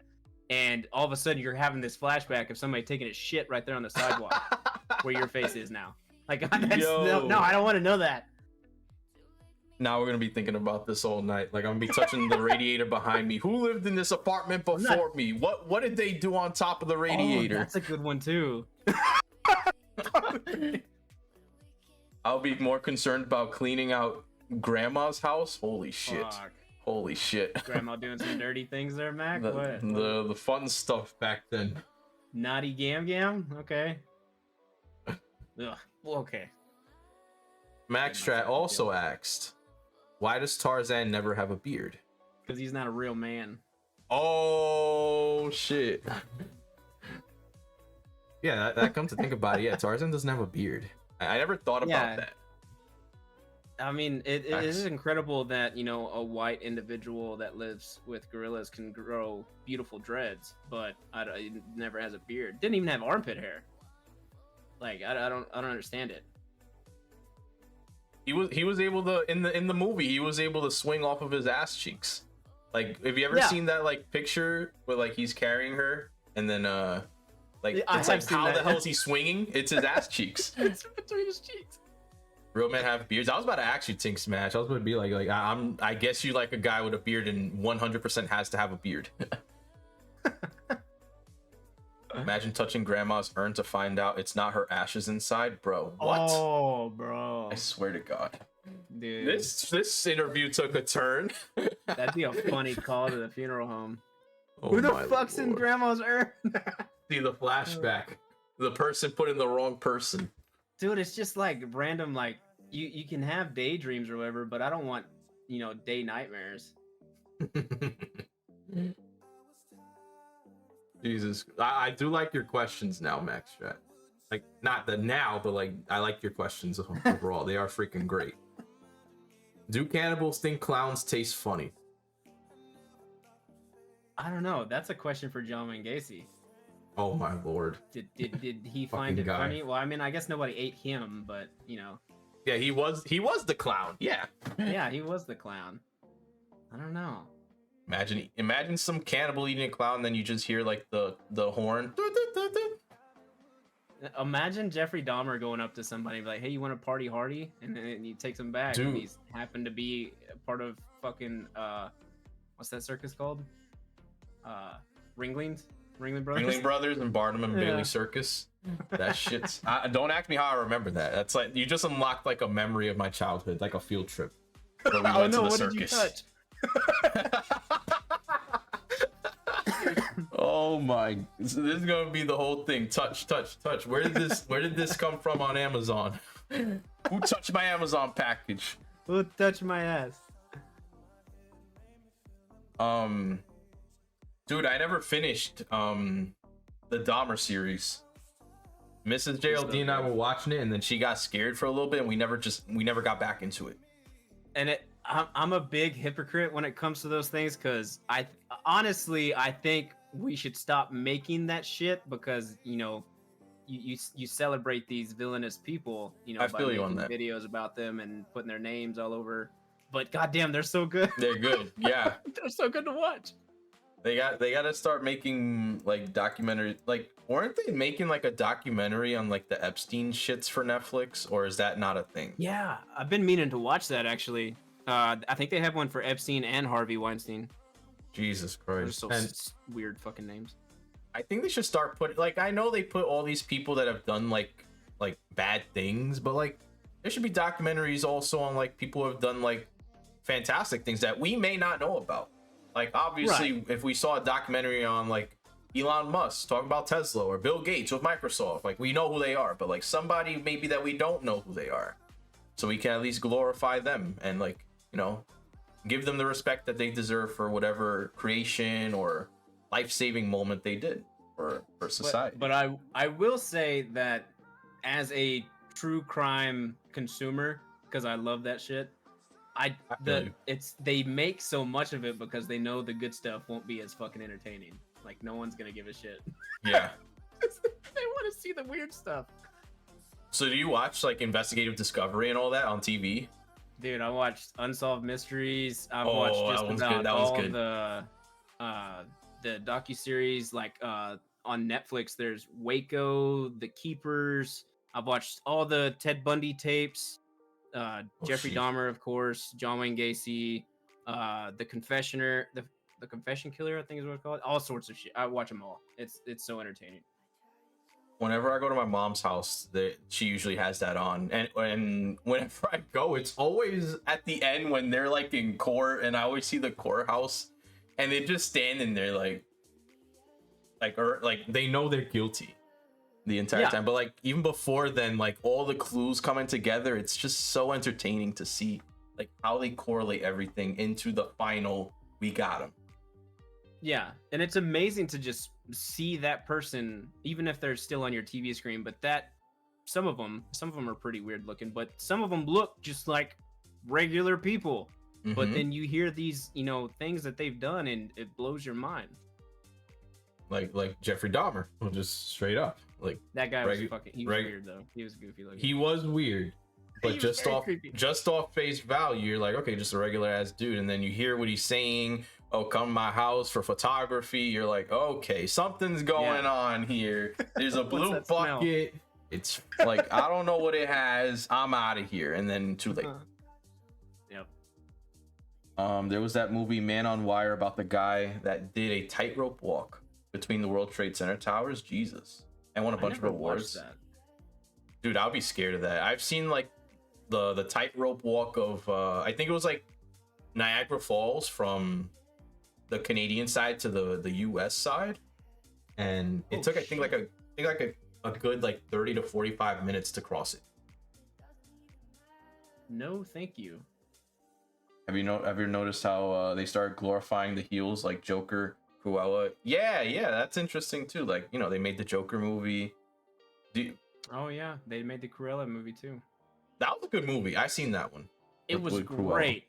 and all of a sudden you're having this flashback of somebody taking a shit right there on the sidewalk where your face is now. Like no, I don't want to know that. Now we're gonna be thinking about this all night. Like I'm gonna be touching the radiator behind me. Who lived in this apartment before me? What did they do on top of the radiator? Oh, that's a good one too. I'll be more concerned about cleaning out grandma's house. Holy shit. Fuck. Holy shit. Grandma doing some dirty things there, Mac? The fun stuff back then. Naughty gam? Okay. Ugh. Okay. Max Strat also asked, why does Tarzan never have a beard? Because he's not a real man. Oh, shit. Yeah, that comes to think about it. Yeah, Tarzan doesn't have a beard. I never thought about that. I mean, it Facts. is incredible that, you know, a white individual that lives with gorillas can grow beautiful dreads, but he never has a beard. Didn't even have armpit hair. Like, I don't understand it. He was able to in the movie he was able to swing off of his ass cheeks. Like, have you ever seen that like picture where like he's carrying her and then like it's like how the hell is he swinging? It's his ass cheeks. It's between his cheeks. Real men have beards. I was about to actually think Smash. I was going to be like I guess you like a guy with a beard and 100% has to have a beard. Imagine touching grandma's urn to find out it's not her ashes inside, bro. What? Oh, bro. I swear to God. Dude. This interview took a turn. That'd be a funny call to the funeral home. Oh, who the fuck's in grandma's urn? See the flashback. The person put in the wrong person. Dude, it's just like random, like you can have daydreams or whatever, but I don't want, you know, day nightmares. Jesus, I do like your questions now, Max Strat. Like, not the now, but like I like your questions overall. They are freaking great. Do cannibals think clowns taste funny? I don't know. That's a question for John Wayne Gacy. Oh my lord. Did he find it funny? Well, I mean, I guess nobody ate him, but you know. Yeah, he was the clown. Yeah. Yeah, he was the clown. I don't know. Imagine some cannibal eating a clown, and then you just hear like the horn. Imagine Jeffrey Dahmer going up to somebody and be like, "Hey, you want a party hardy?" And then he takes him back. Dude. And he's happened to be part of fucking what's that circus called? Ringling Brothers. Ringling Brothers and Barnum and Bailey Circus. That shit's. Don't ask me how I remember that. That's like you just unlocked like a memory of my childhood, like a field trip. Where we went to the circus. Did you touch? Oh my! This is gonna be the whole thing. Touch. Where did this come from on Amazon? Who touched my Amazon package? Who touched my ass? Dude, I never finished the Dahmer series. Mrs. JLD and I were watching it, and then she got scared for a little bit, and we never got back into it. And I'm a big hypocrite when it comes to those things, because I honestly think we should stop making that shit, because you know you celebrate these villainous people, you know, by making videos about them and putting their names all over. But goddamn, they're so good. They're good, yeah. They're so good to watch. They got to start making like documentary. Like, weren't they making like a documentary on like the Epstein shits for Netflix, or is that not a thing? Yeah, I've been meaning to watch that actually. I think they have one for Epstein and Harvey Weinstein. Jesus Christ. Those are so weird fucking names. I think they should start putting, like, I know they put all these people that have done like bad things, but like there should be documentaries also on like people who have done like fantastic things that we may not know about. Like, obviously, if we saw a documentary on like Elon Musk talking about Tesla or Bill Gates with Microsoft, like, we know who they are, but like somebody maybe that we don't know who they are, so we can at least glorify them and, like, you know, give them the respect that they deserve for whatever creation or life-saving moment they did for society. But I will say that as a true crime consumer, because I love that shit, they make so much of it because they know the good stuff won't be as fucking entertaining. Like, no one's gonna give a shit. Yeah. They want to see the weird stuff. So do you watch like Investigative Discovery and all that on TV? Dude, I watched Unsolved Mysteries. I've watched just about all the docuseries. Like on Netflix, there's Waco, The Keepers. I've watched all the Ted Bundy tapes. Jeffrey Dahmer, of course. John Wayne Gacy. The Confessioner. The Confession Killer, I think is what it's called. All sorts of shit. I watch them all. It's so entertaining. Whenever I go to my mom's house, she usually has that on, and whenever I go, it's always at the end when they're like in court, and I always see the courthouse, and they're just standing there like they know they're guilty the entire time, but like even before then, like all the clues coming together, it's just so entertaining to see like how they correlate everything into the final we got him. Yeah, and it's amazing to just see that person, even if they're still on your TV screen. But some of them are pretty weird looking, but some of them look just like regular people. But Mhm. then you hear these, things that they've done, and it blows your mind. Like Jeffrey Dahmer, well, just straight up, like That guy was regu- fucking. He was reg- weird though. He was goofy looking. he was weird, but He was very creepy. just off face value, you're like, okay, just a regular ass dude, and then you hear what he's saying. Oh, come to my house for photography. You're like, okay, something's going on here. There's a blue that smell? bucket. It's like I don't know what it has. I'm out of here, and then too late. Yep. There was that movie Man on Wire about the guy that did a tightrope walk between the World Trade Center towers. Jesus, and won a bunch of awards. That. Dude, I'll be scared of that. I've seen like the tightrope walk of I think it was like Niagara Falls from the Canadian side to the US side, and it took I think like a good like 30 to 45 minutes to cross it. No, thank you. Have you noticed how they started glorifying the heels like Joker, Cruella? Yeah, that's interesting too. Like, they made the Joker movie. Oh yeah, they made the Cruella movie too. That was a good movie. I seen that one. It was great,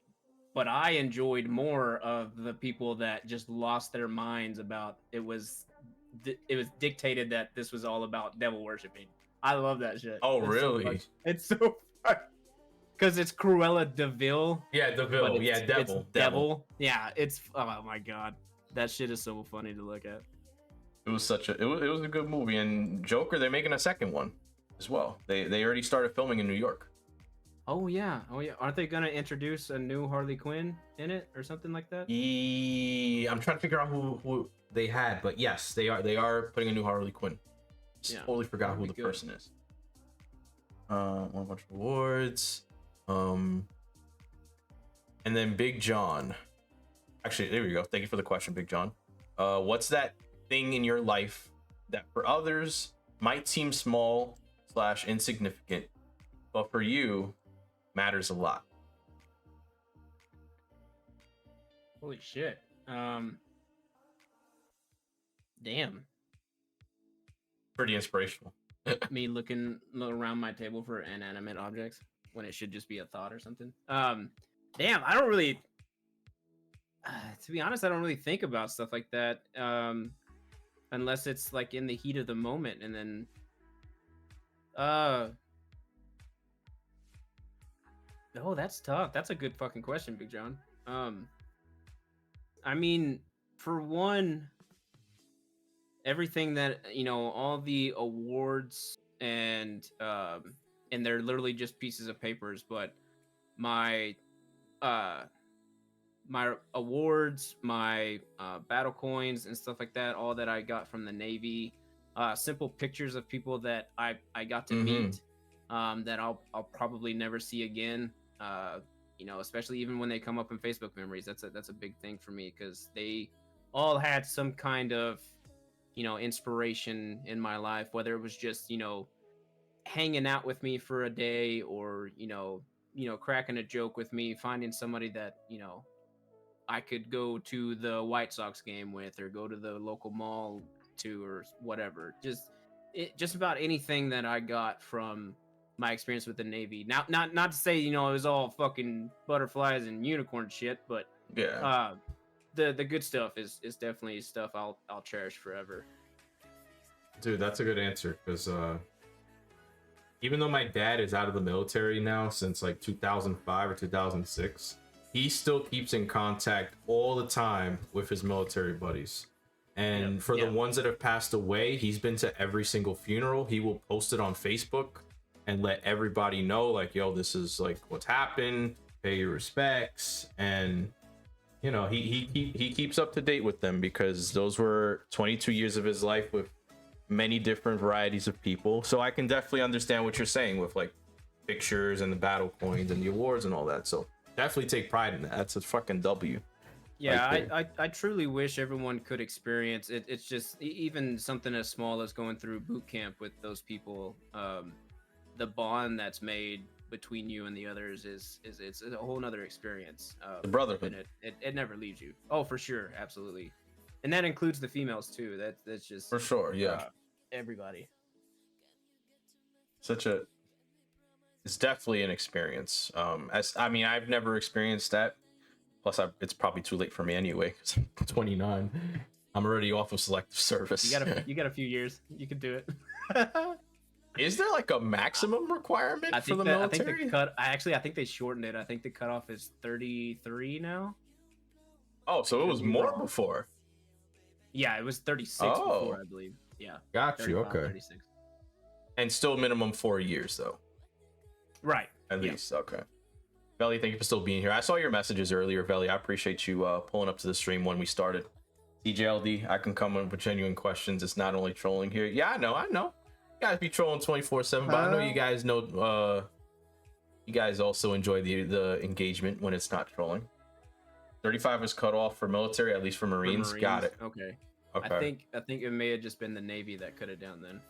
but I enjoyed more of the people that just lost their minds about it was dictated that this was all about devil worshiping. I love that shit. Oh, really? It's so fun. Because it's Cruella DeVille. Yeah, DeVille. Yeah, devil. Yeah, it's oh my god, that shit is so funny to look at. It was it was a good movie. And Joker, they're making a second one as well. They already started filming in New York. Oh yeah. Aren't they gonna introduce a new Harley Quinn in it or something like that? I'm trying to figure out who they had, but yes, they are putting a new Harley Quinn. Totally forgot who the person is. Won a bunch of awards. And then Big John. Actually, there we go. Thank you for the question, Big John. What's that thing in your life that for others might seem small / insignificant, but for you matters a lot? Holy shit. Damn. Pretty inspirational. Me looking around my table for inanimate objects when it should just be a thought or something. Damn, I don't really to be honest, I don't really think about stuff like that. Unless it's like in the heat of the moment, and then oh, that's tough. That's a good fucking question, Big John. I mean, for one, everything that all the awards and they're literally just pieces of papers, but my my awards, my battle coins and stuff like that, all that I got from the Navy, simple pictures of people that I got to meet, that I'll probably never see again. Especially even when they come up in Facebook memories, that's a big thing for me, because they all had some kind of inspiration in my life, whether it was just hanging out with me for a day, or cracking a joke with me, finding somebody that I could go to the White Sox game with, or go to the local mall to, or whatever. Just about anything that I got from my experience with the Navy. Now, not to say it was all fucking butterflies and unicorn shit, but yeah, the good stuff is definitely stuff I'll cherish forever. Dude, that's a good answer, because even though my dad is out of the military now since like 2005 or 2006, he still keeps in contact all the time with his military buddies. And for the ones that have passed away, he's been to every single funeral. He will post it on Facebook and let everybody know, like, yo, this is like what's happened, pay your respects. And he keeps up to date with them, because those were 22 years of his life with many different varieties of people. So I can definitely understand what you're saying with like pictures and the battle coins and the awards and all that. So definitely take pride in that. That's a fucking W. Yeah, I truly wish everyone could experience it. It's just even something as small as going through boot camp with those people. The bond that's made between you and the others is it's a whole nother experience. The brotherhood. And it never leaves you. Oh, for sure, absolutely, and that includes the females too. That's just for sure. Yeah, everybody. Such a It's definitely an experience. As I mean, I've never experienced that. Plus, it's probably too late for me anyway. 'Cause I'm 29. I'm already off of selective service. You got a few years. You can do it. Is there like a maximum requirement for the military? I think the cut. I think they shortened it. I think the cutoff is 33 now. Oh, so it was more before. Yeah, it was 36 before, I believe. Yeah. Got you. Okay. 36. And still minimum 4 years though. Right. At least. Okay. Veli, thank you for still being here. I saw your messages earlier, Veli. I appreciate you pulling up to the stream when we started. JLD, I can come in with genuine questions. It's not only trolling here. Yeah, I know. You guys be trolling 24/7, but I know you guys know. You guys also enjoy the engagement when it's not trolling. 35 is cut off for military, at least for Marines. Got it. Okay. I think it may have just been the Navy that cut it down then.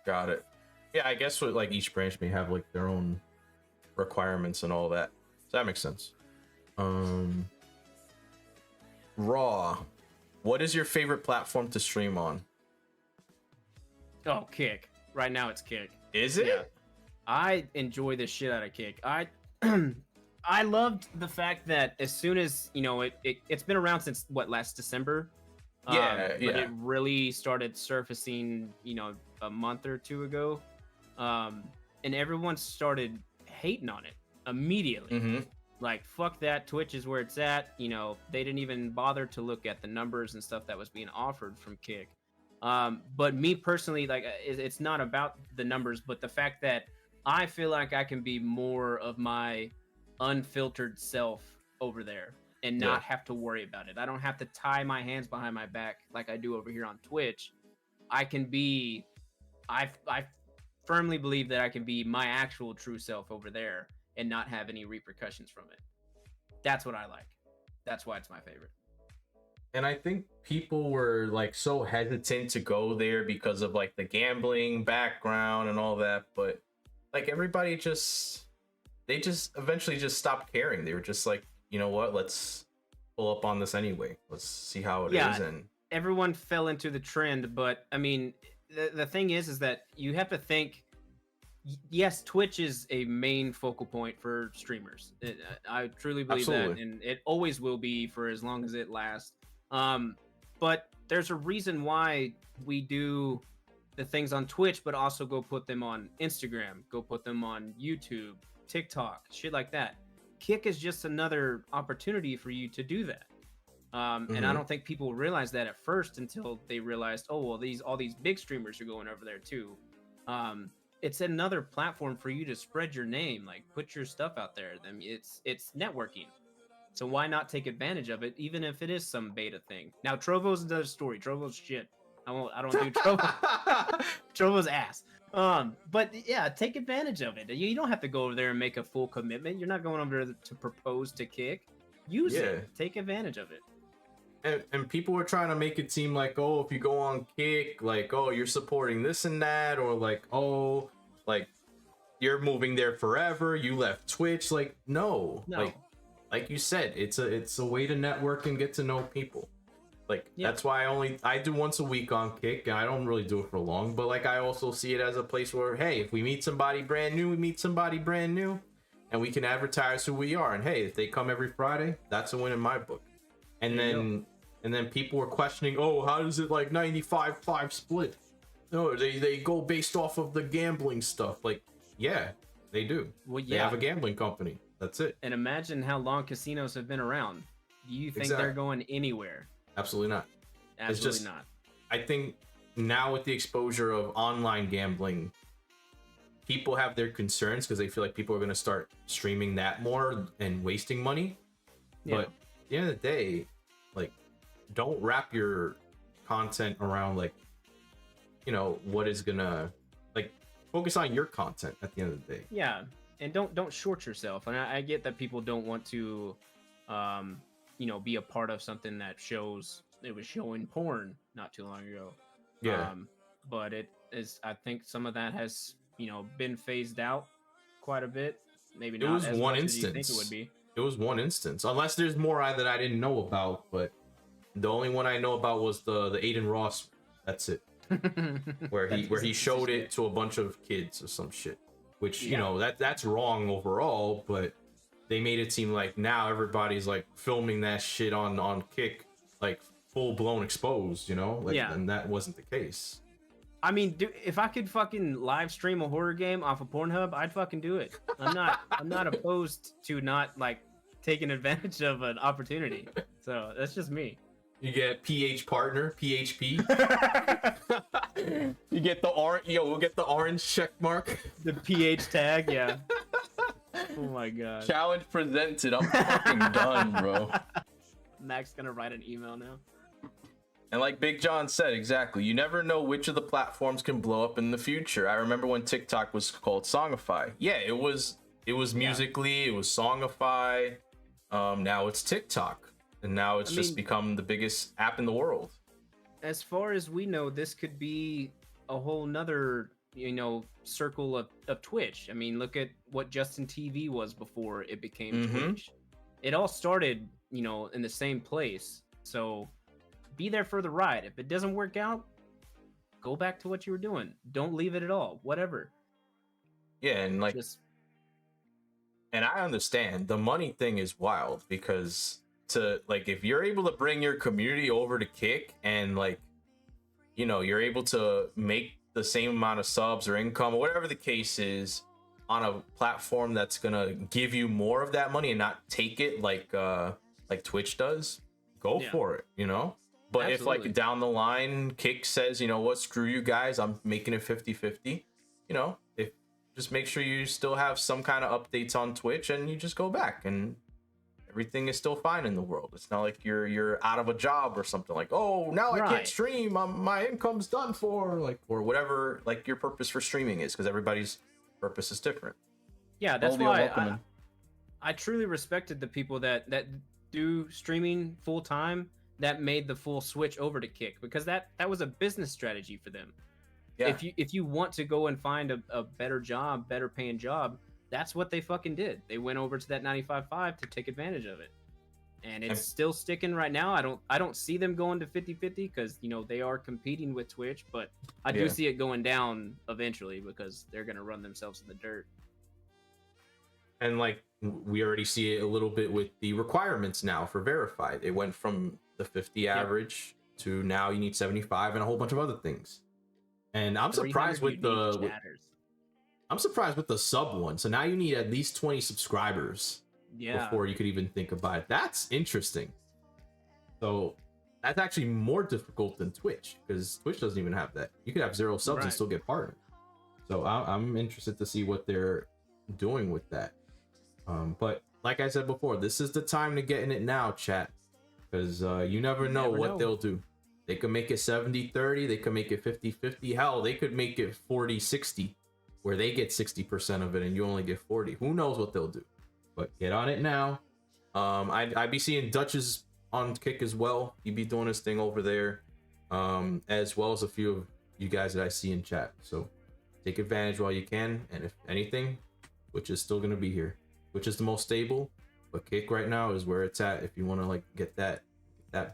Got it. Yeah, I guess what, like each branch may have like their own requirements and all that. So that makes sense. Raw. What is your favorite platform to stream on? Oh, Kick. Right now it's Kick. Is it? Yeah. I enjoy the shit out of Kick. I I loved the fact that as soon as, it's been around since last December. But it really started surfacing, a month or two ago. And everyone started hating on it immediately. Mm-hmm. Like, fuck that, Twitch is where it's at. They didn't even bother to look at the numbers and stuff that was being offered from Kick. But me personally, like, it's not about the numbers, but the fact that I feel like I can be more of my unfiltered self over there and not have to worry about it. I don't have to tie my hands behind my back like I do over here on Twitch. I firmly believe that I can be my actual true self over there and not have any repercussions from it. That's what I like. That's why it's my favorite. And I think people were like so hesitant to go there because of like the gambling background and all that, but like everybody they eventually just stopped caring. They were just like, you know what, let's pull up on this anyway. Let's see how it is. And everyone fell into the trend, but I mean, the thing is that you have to think, yes, Twitch is a main focal point for streamers. I truly believe that, and it always will be for as long as it lasts. But there's a reason why we do the things on Twitch, but also go put them on Instagram, go put them on YouTube, TikTok, shit like that. Kick is just another opportunity for you to do that. And I don't think people realize that at first until they realized, oh, well, all these big streamers are going over there too. It's another platform for you to spread your name, like put your stuff out there. I mean, it's networking. So why not take advantage of it, even if it is some beta thing? Now, Trovo's another story. Trovo's shit. I don't do Trovo. Trovo's ass. But yeah, take advantage of it. You don't have to go over there and make a full commitment. You're not going over there to propose to Kick. Use it. Take advantage of it. And people were trying to make it seem like, oh, if you go on Kick, like, oh, you're supporting this and that, or like, oh, like you're moving there forever. You left Twitch. Like, no. Like you said, it's a way to network and get to know people. Like, that's why I do once a week on Kick, and I don't really do it for long, but like I also see it as a place where, hey, if we meet somebody brand new, and we can advertise who we are. And hey, if they come every Friday, that's a win in my book. And then people were questioning, oh, how does it like 95-5 split? No, they go based off of the gambling stuff. Like, yeah, they do. Well, yeah. They have a gambling company. That's it. And imagine how long casinos have been around. Do you think they're going anywhere? Absolutely not. Absolutely not. I think now with the exposure of online gambling, people have their concerns because they feel like people are going to start streaming that more and wasting money. Yeah. But at the end of the day, like, don't wrap your content around like, what is gonna, like, focus on your content at the end of the day. Yeah. And don't short yourself. And I get that people don't want to be a part of something that it was showing porn not too long ago. Yeah. But it is, I think some of that has, been phased out quite a bit. Maybe not as much as you think it would be. It was one instance. Unless there's more that I didn't know about, but the only one I know about was the Aiden Ross. That's it. where he showed it to a bunch of kids or some shit. which you know that's wrong overall, but they made it seem like now everybody's like filming that shit on Kick, like full blown exposed, you know, like, and that wasn't the case. I mean, if I could fucking live stream a horror game off of Pornhub, I'd fucking do it. I'm not opposed to not like taking advantage of an opportunity. So that's just me. You get PH partner, PHP. You get the orange. Yo, we'll get the orange check mark. The PH tag, yeah. Oh my god. Challenge presented. I'm fucking done, bro. Mac's gonna write an email now. And like Big John said, exactly, you never know which of the platforms can blow up in the future. I remember when TikTok was called Songify. Yeah, it was Musically, it was Songify. Now it's TikTok, and now it's just become the biggest app in the world. As far as we know, this could be a whole nother, you know, circle of Twitch. I mean, look at what Justin TV was before it became Twitch. It all started, you know, in the same place. So be there for the ride. If it doesn't work out, go back to what you were doing. Don't leave it at all. Whatever. Yeah, and like, and I understand the money thing is wild, because if you're able to bring your community over to Kick and like, you know, you're able to make the same amount of subs or income or whatever the case is on a platform that's gonna give you more of that money and not take it like Twitch does, go for it, you know. But if like down the line Kick says, you know what, screw you guys, I'm making it 50-50, you know, if just make sure you still have some kind of updates on Twitch and you just go back and everything is still fine in the world. It's not like you're out of a job or something, like, oh, now I can't stream, my income's done for, like, or whatever like your purpose for streaming is, because everybody's purpose is different. Yeah, that's why I truly respected the people that do streaming full time, that made the full switch over to Kick, because that was a business strategy for them. Yeah. If you want to go and find a better job, better paying job, that's what they fucking did. They went over to that 95.5 to take advantage of it. And it's still sticking right now. I don't see them going to 50-50, because, you know, they are competing with Twitch, but I do see it going down eventually, because they're going to run themselves in the dirt. And like, we already see it a little bit with the requirements now for verified. It went from the 50 average to now you need 75 and a whole bunch of other things. And I'm surprised with I'm surprised with the sub one. So now you need at least 20 subscribers before you could even think about it. That's interesting. So that's actually more difficult than Twitch, because Twitch doesn't even have that. You could have 0 subs and still get partnered. So I'm interested to see what they're doing with that. But like I said before, this is the time to get in it now, chat, because you never know what they'll do. They could make it 70-30, they could make it 50-50, hell, they could make it 40-60, where they get 60% of it and you only get 40. Who knows what they'll do? But get on it now. I'd be seeing Dutch's on Kick as well. He'd be doing his thing over there, as well as a few of you guys that I see in chat. So take advantage while you can, and if anything, Twitch is still gonna be here. Which is the most stable, but Kick right now is where it's at if you want to like get that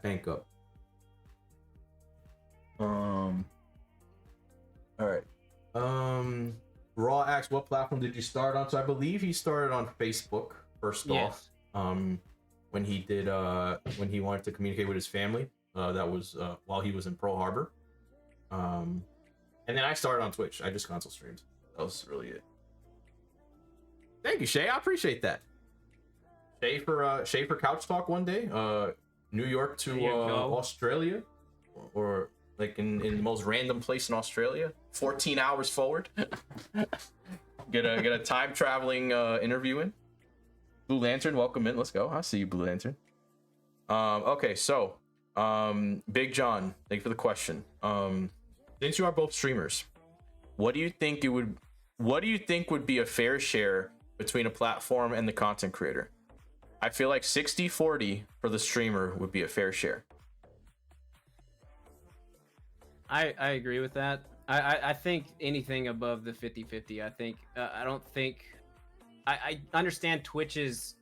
bank up. All right. Raw asks, what platform did you start on? So I believe he started on Facebook first off. When he did when he wanted to communicate with his family. That was while he was in Pearl Harbor. And then I started on Twitch. I just console streamed. That was really it. Thank you, Shay. I appreciate that. Shay for Couch Talk one day. New York to Australia, or like in the most random place in Australia. 14 hours forward. get a time traveling interview in. Blue Lantern, welcome in. Let's go. I see you, Blue Lantern. Okay, so Big John, thank you for the question. Since you are both streamers, what do you think would be a fair share between a platform and the content creator? I feel like 60-40 for the streamer would be a fair share. I agree with that. I think anything above the 50-50, I think I understand Twitch's,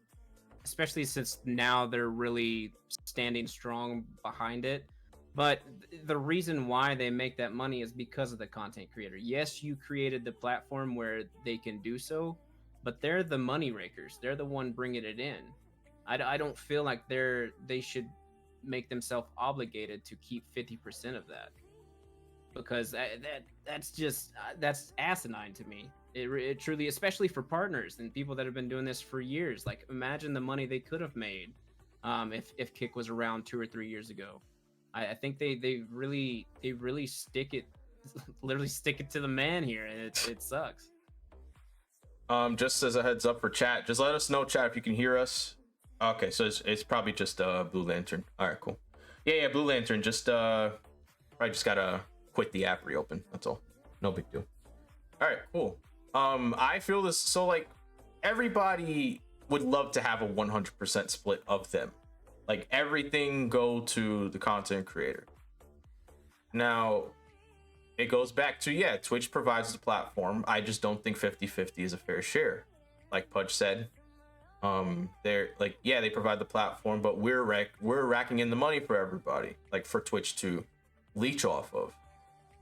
especially since now they're really standing strong behind it. But the reason why they make that money is because of the content creator. Yes, you created the platform where they can do so, but they're the money rakers. They're the one bringing it in. I don't feel like they should make themselves obligated to keep 50% of that, because that's just that's asinine to me. It truly, especially for partners and people that have been doing this for years. Like, imagine the money they could have made if Kick was around 2 or 3 years ago. I think they really stick it, literally stick it to the man here, and it sucks. Just as a heads up for chat, just let us know, chat, if you can hear us. Okay, so it's probably just Blue Lantern. All right, cool. Yeah, Blue Lantern. Just probably just gotta quit the app, reopen. That's all. No big deal. All right, cool. I feel this. So like, everybody would love to have a 100% split of them. Like, everything go to the content creator. Now, it goes back to, yeah, Twitch provides the platform. I just don't think 50-50 is a fair share. Like Pudge said, they're like, yeah, they provide the platform, but we're racking in the money for everybody, like for Twitch to leech off of.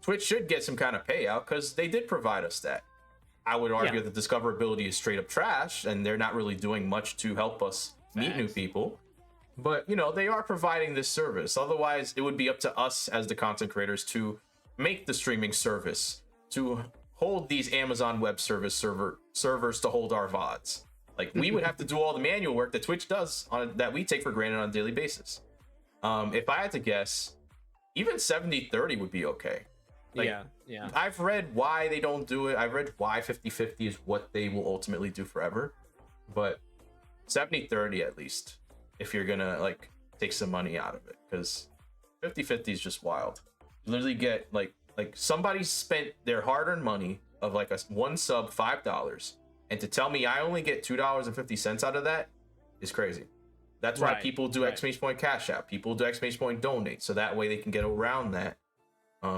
Twitch should get some kind of payout because they did provide us that. I would argue that discoverability is straight up trash, and they're not really doing much to help us meet new people. But, you know, they are providing this service. Otherwise, it would be up to us as the content creators to make the streaming service, to hold these Amazon Web Service servers to hold our VODs. Like, we would have to do all the manual work that Twitch does that we take for granted on a daily basis. If I had to guess, even 70-30 would be okay. Like, yeah. I've read why they don't do it. I've read why 50-50 is what they will ultimately do forever. But 70-30 at least, if you're gonna like take some money out of it, because 50-50 is just wild. You literally get like somebody spent their hard-earned money of like one sub $5, and to tell me I only get $2.50 out of that is crazy. That's why people do exclamation point Cash App. People do exclamation point donate, so that way they can get around that.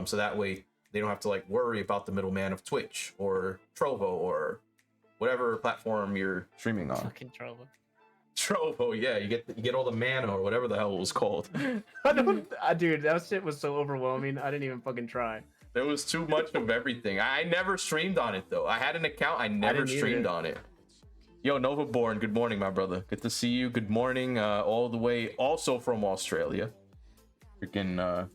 So that way they don't have to like worry about the middleman of Twitch or Trovo or whatever platform you're streaming on. Fucking Trovo. Trovo, yeah, you get all the mana or whatever the hell it was called. Dude, that shit was so overwhelming. I didn't even fucking try. There was too much of everything. I never streamed on it though. I had an account. I never streamed on it. Yo, Novaborn, good morning, my brother. Good to see you. Good morning, all the way, also from Australia. Freaking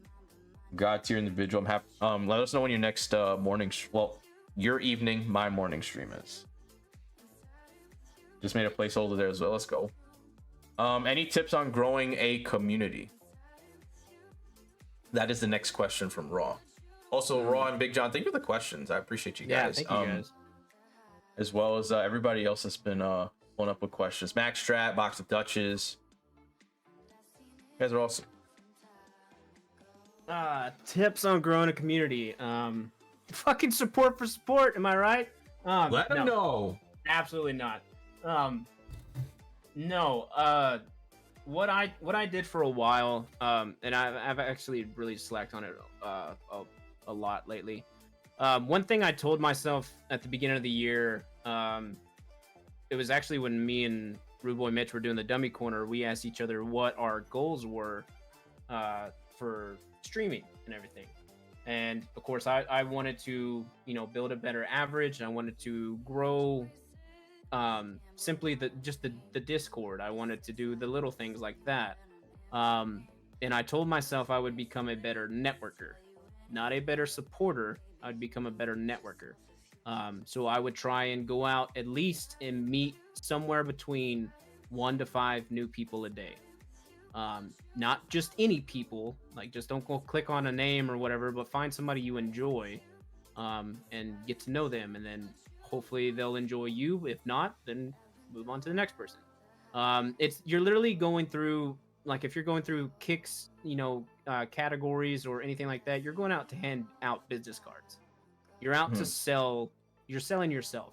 God tier individual. I'm happy. Let us know when your next morning, your evening, my morning stream is. Just made a placeholder there as well. Let's go. Any tips on growing a community? That is the next question from Raw. Also, Raw and Big John, thank you for the questions. I appreciate you guys. Yeah, thank you guys. As well as everybody else that's been pulling up with questions. Max Strat, Box of Dutches. You guys are awesome. Tips on growing a community. Fucking support for sport. Am I right? Let them know. Absolutely not. No. What I did for a while, and I've actually really slacked on it a lot lately. One thing I told myself at the beginning of the year, it was actually when me and Rude Boy Mitch were doing the dummy corner. We asked each other what our goals were for streaming and everything. And of course, I wanted to, build a better average. I wanted to grow simply the Discord. I wanted to do the little things like that. And I told myself I would become a better networker, not a better supporter. I'd become a better networker. So I would try and go out at least and meet somewhere between 1 to 5 new people a day. Not just any people, like just don't go click on a name or whatever, but find somebody you enjoy, and get to know them, and then hopefully they'll enjoy you. If not, then move on to the next person. You're literally going through, like if you're going through Kicks, categories or anything like that, you're going out to hand out business cards. You're out to sell. You're selling yourself.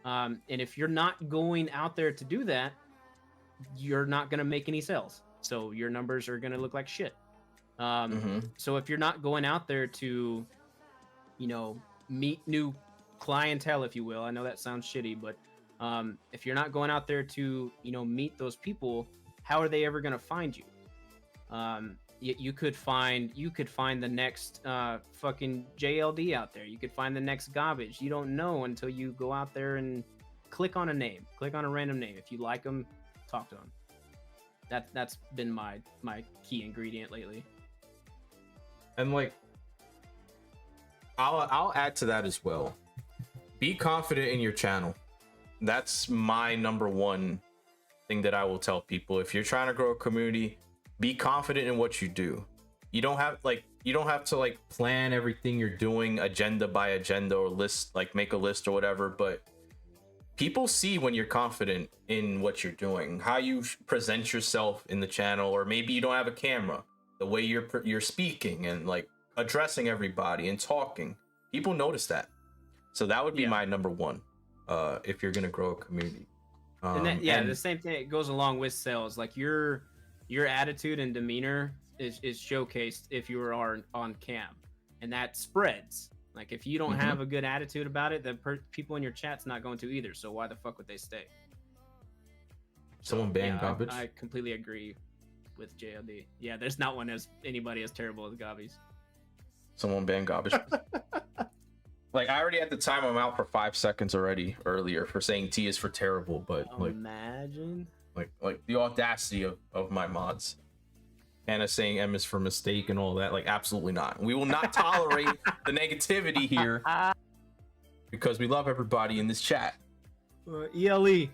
And if you're not going out there to do that, you're not going to make any sales. So your numbers are going to look like shit. So if you're not going out there to, meet new clientele, if you will, I know that sounds shitty, but if you're not going out there to, meet those people, how are they ever going to find you? you could find the next fucking JLD out there. You could find the next garbage. You don't know until you go out there and click on a random name. If you like them, talk to them. That's been my key ingredient lately. And like, I'll add to that as well. Be confident in your channel. That's my number one thing that I will tell people. If you're trying to grow a community, be confident in what you do. You don't have to Plan everything you're doing agenda by agenda or list, like make a list or whatever, but people see when you're confident in what you're doing, how you present yourself in the channel, or maybe you don't have a camera, the way you're speaking and like addressing everybody and talking. People notice that. So that would be my number one if you're gonna grow a community. The same thing, it goes along with sales. Like your attitude and demeanor is showcased if you are on cam, and that spreads. Like if you don't have a good attitude about it, the people in your chat's not going to either. So why the fuck would they stay? Someone ban garbage. I completely agree with JLD. Yeah, there's not anybody as terrible as Gobbies. Someone ban garbage. Like I already had to time him out for 5 seconds earlier for saying T is for terrible, but imagine like the audacity of my mods. Anna saying M is for mistake and all that. Like, absolutely not. We will not tolerate the negativity here because we love everybody in this chat. ELE.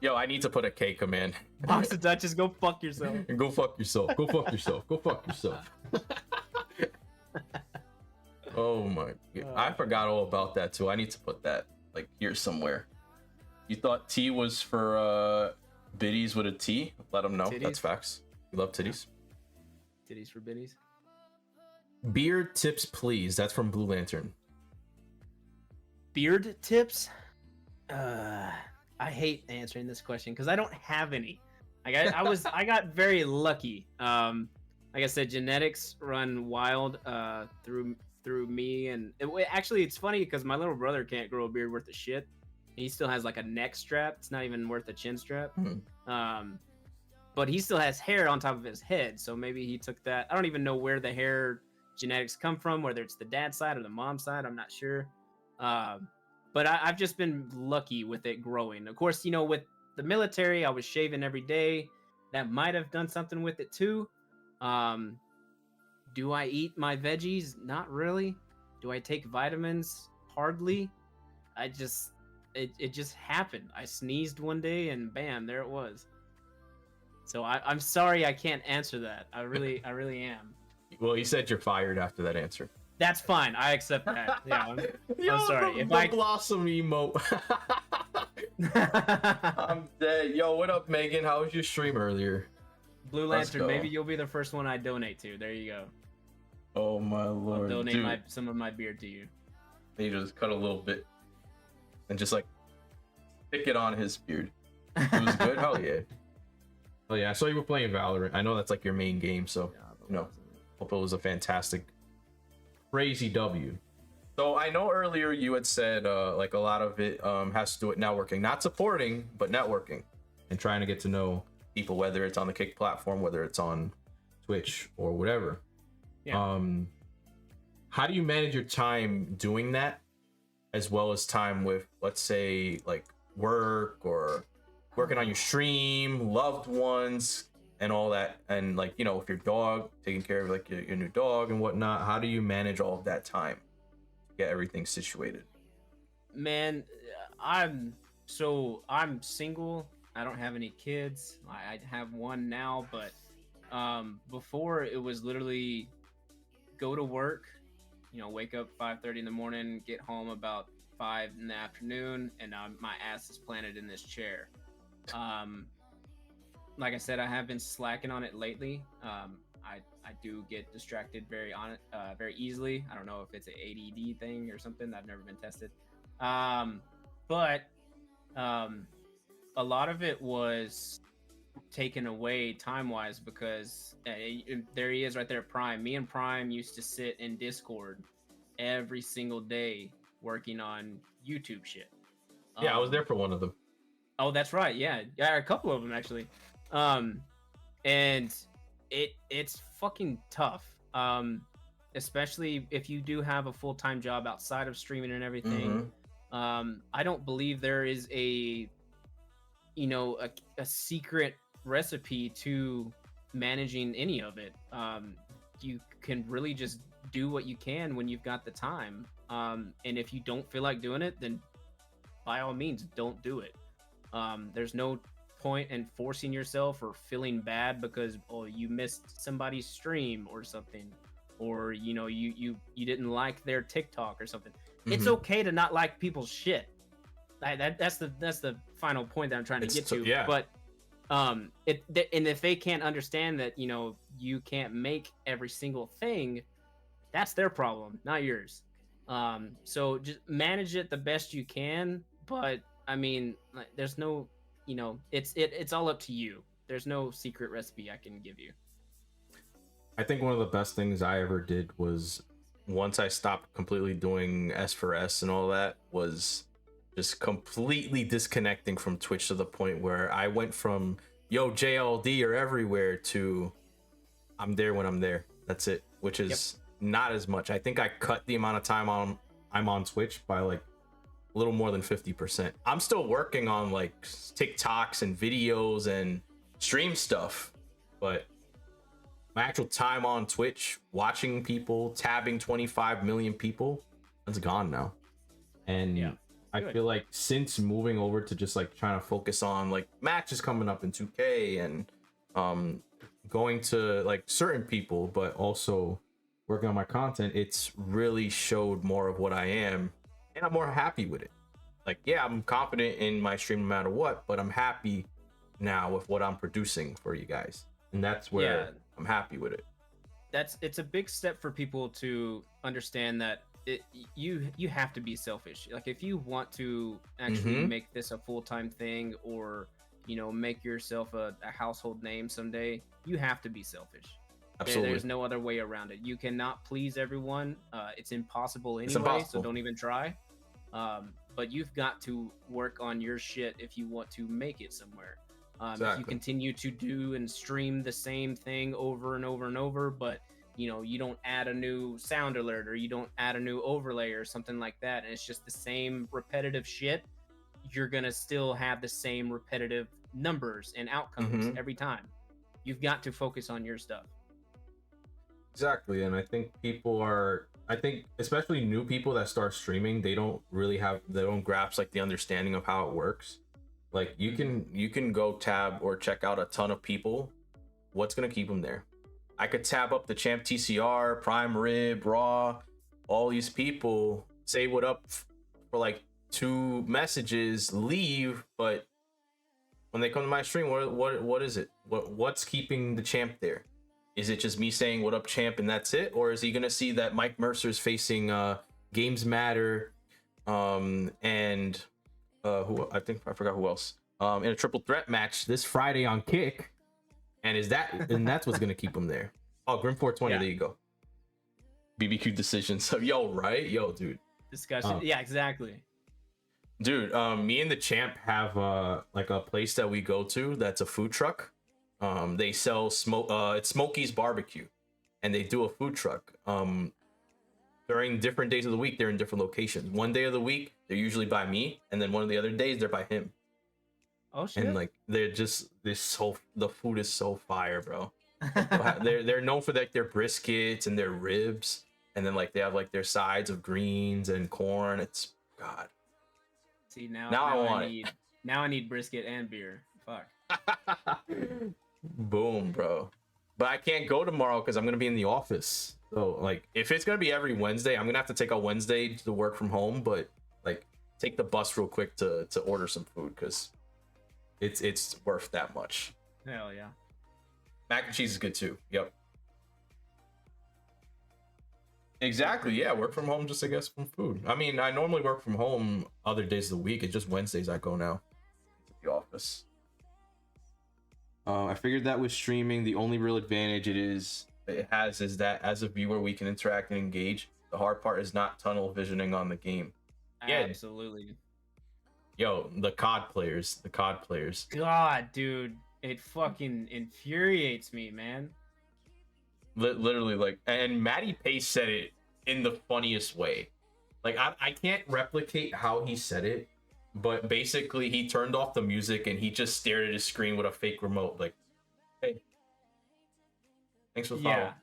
Yo, I need to put a K command. Box of Duchess, go fuck yourself. Go fuck yourself. Go fuck yourself. Go fuck yourself. Oh my God. I forgot all about that too. I need to put that like here somewhere. You thought T was for biddies with a T? Let them know. Titties? That's facts. We love titties. Titties for biddies. Beard tips, please. That's from Blue Lantern. Beard tips? I hate answering this question because I don't have any. Like I got very lucky. Like I said, genetics run wild through me, and actually it's funny because my little brother can't grow a beard worth of shit. He still has like a neck strap. It's not even worth a chin strap. But he still has hair on top of his head. So maybe he took that. I don't even know where the hair genetics come from, whether it's the dad side or the mom side. I'm not sure. But I've just been lucky with it growing. Of course, you know, with the military, I was shaving every day. That might have done something with it too. Do I eat my veggies? Not really. Do I take vitamins? Hardly. It just happened. I sneezed one day and bam, there it was. So I'm sorry I can't answer that. I really am. Well, you said you're fired after that answer. That's fine. I accept that. Yeah, I'm sorry. The blossom emote. I'm dead. Yo, what up, Megan? How was your stream earlier? Blue Lantern, maybe you'll be the first one I donate to. There you go. Oh my lord. I'll donate some of my beard to you. You just cut a little bit and just like stick it on his beard. It was good. Hell yeah. Oh yeah, I saw you were playing Valorant. I know that's like your main game, so you know, hope it was a fantastic, crazy W. So I know earlier you had said like a lot of it has to do with networking, not supporting, but networking and trying to get to know people, whether it's on the Kick platform, whether it's on Twitch or whatever. Yeah. How do you manage your time doing that, as well as time with, let's say, like work or working on your stream, loved ones, and all that, and like, you know, with your dog, taking care of like your new dog and whatnot? How do you manage all of that time to get everything situated? Man, I'm single. I don't have any kids. I have one now, but before it was literally go to work, you know, wake up 5:30 in the morning, get home about 5 in the afternoon, and my ass is planted in this chair. Like I said, I have been slacking on it lately. I do get distracted very easily. I don't know if it's an ADD thing or something. I've never been tested. But a lot of it was taken away time-wise because there he is right there, Prime. Me and Prime used to sit in Discord every single day working on YouTube shit. Yeah, I was there for one of them. Oh, that's right. Yeah, a couple of them actually. And it's fucking tough. Especially if you do have a full-time job outside of streaming and everything. I don't believe there is a secret recipe to managing any of it. You can really just do what you can when you've got the time. And if you don't feel like doing it, then by all means, don't do it. There's no point in forcing yourself or feeling bad because you missed somebody's stream or something, or you didn't like their TikTok or something. It's okay to not like people's shit. That's the final point that I'm trying to get to. Yeah. But and if they can't understand that you can't make every single thing, that's their problem, not yours. So just manage it the best you can. But I mean, there's no, it's all up to you. There's no secret recipe I can give you. I think one of the best things I ever did was, once I stopped completely doing S for S and all that, was just completely disconnecting from Twitch to the point where I went from JLD or everywhere to I'm there when I'm there. That's it, which is not as much. I think I cut the amount of time I'm on Twitch by like a little more than 50%. I'm still working on like TikToks and videos and stream stuff, but my actual time on Twitch, watching people, tabbing 25 million people, that's gone now. And I feel like since moving over to just like trying to focus on like matches coming up in 2K and going to like certain people, but also working on my content, it's really showed more of what I am, and I'm more happy with it. Like, yeah, I'm confident in my stream no matter what, but I'm happy now with what I'm producing for you guys, and that's where I'm happy with it. It's a big step for people to understand that you have to be selfish. Like, if you want to actually make this a full-time thing, or make yourself a household name someday, you have to be selfish. Absolutely. There's no other way around it. You cannot please everyone. It's impossible anyway. It's impossible. So don't even try. But you've got to work on your shit if you want to make it somewhere. Exactly. If you continue to do and stream the same thing over and over and over, but you don't add a new sound alert, or you don't add a new overlay or something like that, and it's just the same repetitive shit, you're gonna still have the same repetitive numbers and outcomes every time. You've got to focus on your stuff. Exactly. And I think especially new people that start streaming, they don't grasp like the understanding of how it works. Like, you can go tab or check out a ton of people. What's gonna keep them there? I could tab up the champ TCR, Prime Rib, Raw, all these people, say what up for like 2 messages, leave, but when they come to my stream, what is it? What's keeping the champ there? Is it just me saying what up champ and that's it? Or is he gonna see that Mike Mercer's facing Games Matter and who I forgot who else in a triple threat match this Friday on Kick, and that's what's gonna keep him there. Oh, Grim 420, there you go. BBQ decisions. So dude. Discussion. Yeah, exactly. Dude, me and the champ have like a place that we go to that's a food truck. They sell it's Smokey's Barbecue, and they do a food truck. During different days of the week, they're in different locations. One day of the week, they're usually by me, and then one of the other days, they're by him. Oh shit! And like the food is so fire, bro. they're known for like their briskets and their ribs, and then like they have like their sides of greens and corn. It's God. See, now I need brisket and beer. Fuck. Boom, bro. But I can't go tomorrow because I'm gonna be in the office. So like, if it's gonna be every Wednesday, I'm gonna have to take a Wednesday to work from home. But like, take the bus real quick to order some food because it's worth that much. Hell yeah. Mac and cheese is good too. Yep. Exactly. Yeah. Work from home, just I guess from food. I mean, I normally work from home other days of the week. It's just Wednesdays I go now to the office. I figured that with streaming, the only real advantage it has is that as a viewer, we can interact and engage. The hard part is not tunnel visioning on the game. Yeah, absolutely. Yo, the COD players. God, dude, it fucking infuriates me, man. Literally, like, and Matty Pace said it in the funniest way. Like, I can't replicate how he said it, but basically he turned off the music and he just stared at his screen with a fake remote, like, hey, thanks for the follow.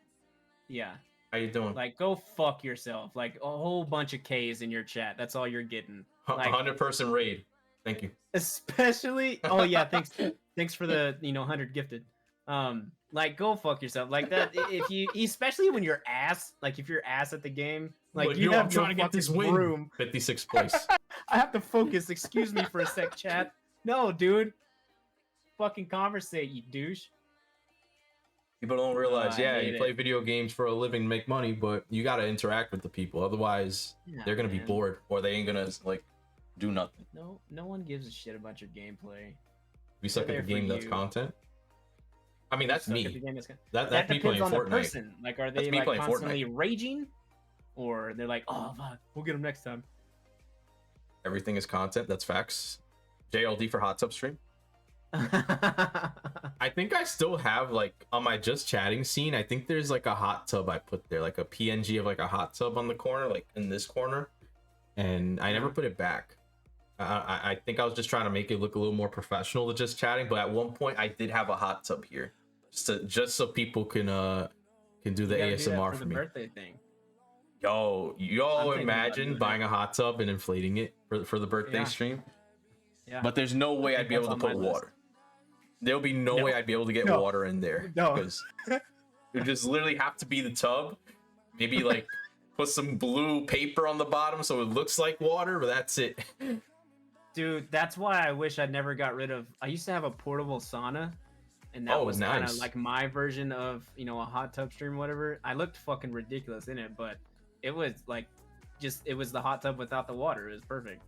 Yeah. How you doing? Like, go fuck yourself. Like, a whole bunch of K's in your chat. That's all you're getting. Like, 100% raid. Thank you. Especially, oh yeah, thanks for the 100 gifted. Like, go fuck yourself. Like that, if you, especially when you're ass, like if you're ass at the game, like you have I'm trying to get this win. Room. 56th place. I have to focus. Excuse me for a sec, chat. No, dude. Fucking conversate, you douche. People don't realize, you play video games for a living, make money, but you gotta interact with the people. Otherwise, they're gonna be bored, or they ain't gonna like do nothing. No one gives a shit about your gameplay. We suck at the game that's content. I mean, that's me. That's me playing Fortnite. Person. Like, are they like constantly raging, or they're like, oh fuck, we'll get them next time? Everything is content. That's facts. JLD for hot tub stream. I think I still have, like, on my just chatting scene, I think there's like a hot tub I put there, like a PNG of like a hot tub on the corner, like in this corner, and I never put it back. I think I was just trying to make it look a little more professional to just chatting, but at one point I did have a hot tub here, just so people can do the ASMR for me. Birthday thing. Yo, imagine buying a hot tub and inflating it for the birthday stream. Yeah. But there's no way I'd be able to put water. There'll be no way I'd be able to get water in there. No. Because you just literally have to be the tub. Maybe like put some blue paper on the bottom so it looks like water, but that's it. Dude, that's why I wish I'd never got rid of. I used to have a portable sauna, and that was kind of like my version of a hot tub stream or whatever. I looked fucking ridiculous in it, but it was like it was the hot tub without the water. It was perfect.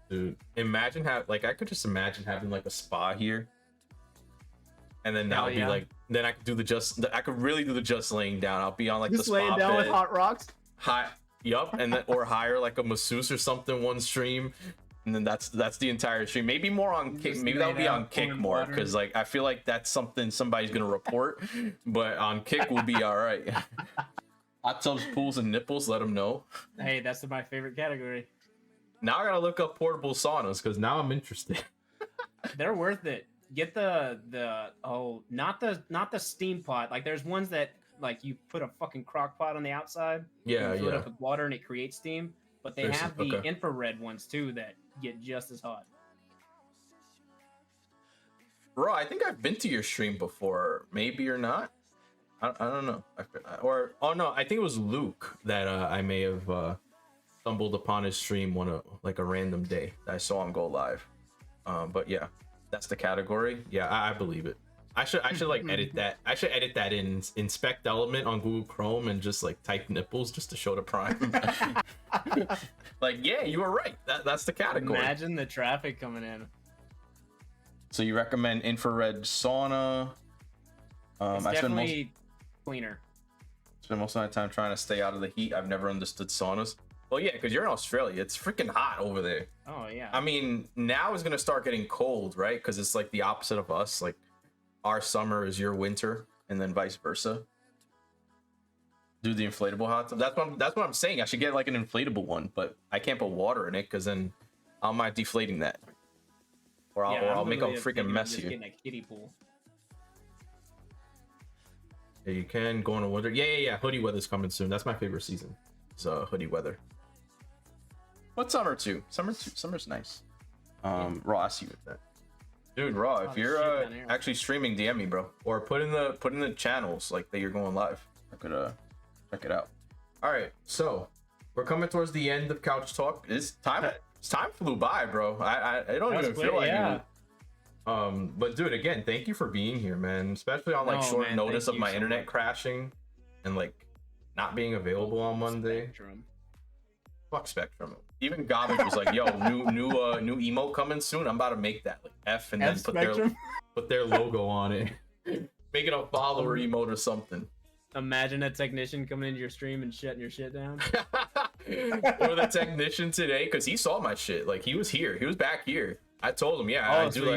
Dude, imagine I could just imagine having like a spa here, and then that'll be like, then I could I could really do the just laying down. I'll be on like just the spa laying down bed, with hot rocks. Yup, and then or hire like a masseuse or something one stream, and then that's the entire stream. Maybe more on Kick. Maybe that'll be on Kick more, because like I feel like that's something somebody's gonna report, but on Kick will be all right. Hot tubs, pools, and nipples. Let them know. Hey, that's my favorite category. Now I gotta look up portable saunas because now I'm interested. They're worth it. Get not the steam pot. Like, there's ones that like you put a fucking crock pot on the outside. Yeah, you fill it up with water and it creates steam. But they have the infrared ones too that get just as hot. Bro, I think I've been to your stream before. Maybe or not. I don't know. I think it was Luke that I may have stumbled upon his stream a random day that I saw him go live. But yeah, that's the category. Yeah, I believe it. I should like edit that. I should edit that in inspect element on Google Chrome and just like type nipples just to show the prime. Like, yeah, you were right. That's the category. Imagine the traffic coming in. So you recommend infrared sauna? It's definitely cleaner. Spend most of my time trying to stay out of the heat. I've never understood saunas. Well, yeah, because you're in Australia. It's freaking hot over there. Oh, yeah. I mean, now it's going to start getting cold, right? Because it's like the opposite of us. Like, our summer is your winter, and then vice versa. Do the inflatable hot tub. That's what I'm saying. I should get like an inflatable one, but I can't put water in it because then I'll mind deflating that. Or I'll make a freaking mess here. Getting a kiddie pool. Yeah, you can go on a winter. Yeah. Hoodie weather's coming soon. That's my favorite season. It's hoodie weather. But summer too. Summer's nice. Raw, I see you with that. Dude, Raw, if you're actually streaming, DM me, bro. Or put in the channels like that you're going live. I could check it out. All right, so we're coming towards the end of Couch Talk. It's time flew by, bro. I don't even feel like it. But dude, again, thank you for being here, man. Especially on like short notice of my internet crashing and like not being available on Monday. Fuck Spectrum. Even Garbage was like, "Yo, new emote coming soon. I'm about to make that like F and then put their logo on it. Make it a follower emote or something." Imagine a technician coming into your stream and shutting your shit down. Or the technician today, because he saw my shit. Like, he was here. He was back here. I told him, I do.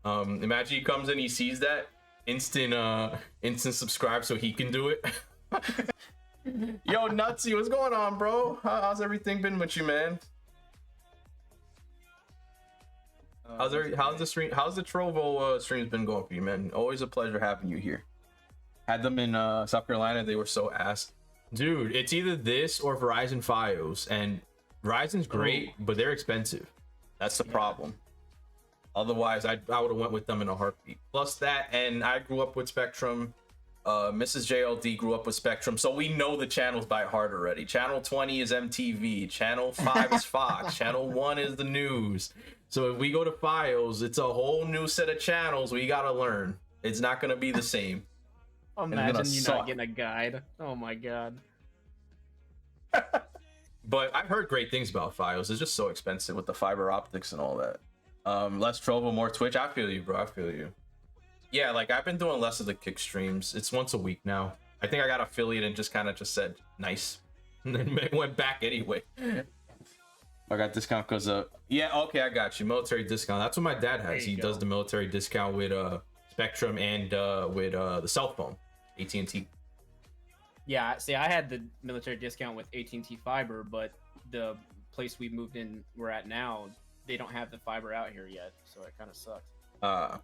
Imagine he comes in, he sees that. instant subscribe so he can do it. Yo, Nutsy, what's going on, bro? How's everything been with you, man? How's the Trovo streams been going for you, man? Always a pleasure having you here. Had them in South Carolina, they were so ass. Dude, it's either this or Verizon Fios, and Verizon's great, but they're expensive. That's the problem. Otherwise, I would have went with them in a heartbeat. Plus that, and I grew up with Spectrum. Mrs. JLD grew up with Spectrum, so we know the channels by heart already. Channel 20 is MTV, Channel 5 is Fox, Channel 1 is the news. So if we go to Fios, it's a whole new set of channels we gotta learn. It's not gonna be the same. Imagine you not getting a guide. Oh my god. But I've heard great things about Fios. It's just so expensive with the fiber optics and all that. Less Trovo, more Twitch. I feel you, bro. I feel you. Yeah, like I've been doing less of the kick streams. It's once a week now. I think I got affiliate and just kind of just said nice, and then went back anyway. I got discount because yeah, okay, I got you. Military discount. That's what my dad has. He does the military discount with Spectrum and with the cell phone, AT&T. Yeah, see, I had the military discount with AT&T fiber, but the place we're at now, they don't have the fiber out here yet, so it kind of sucked.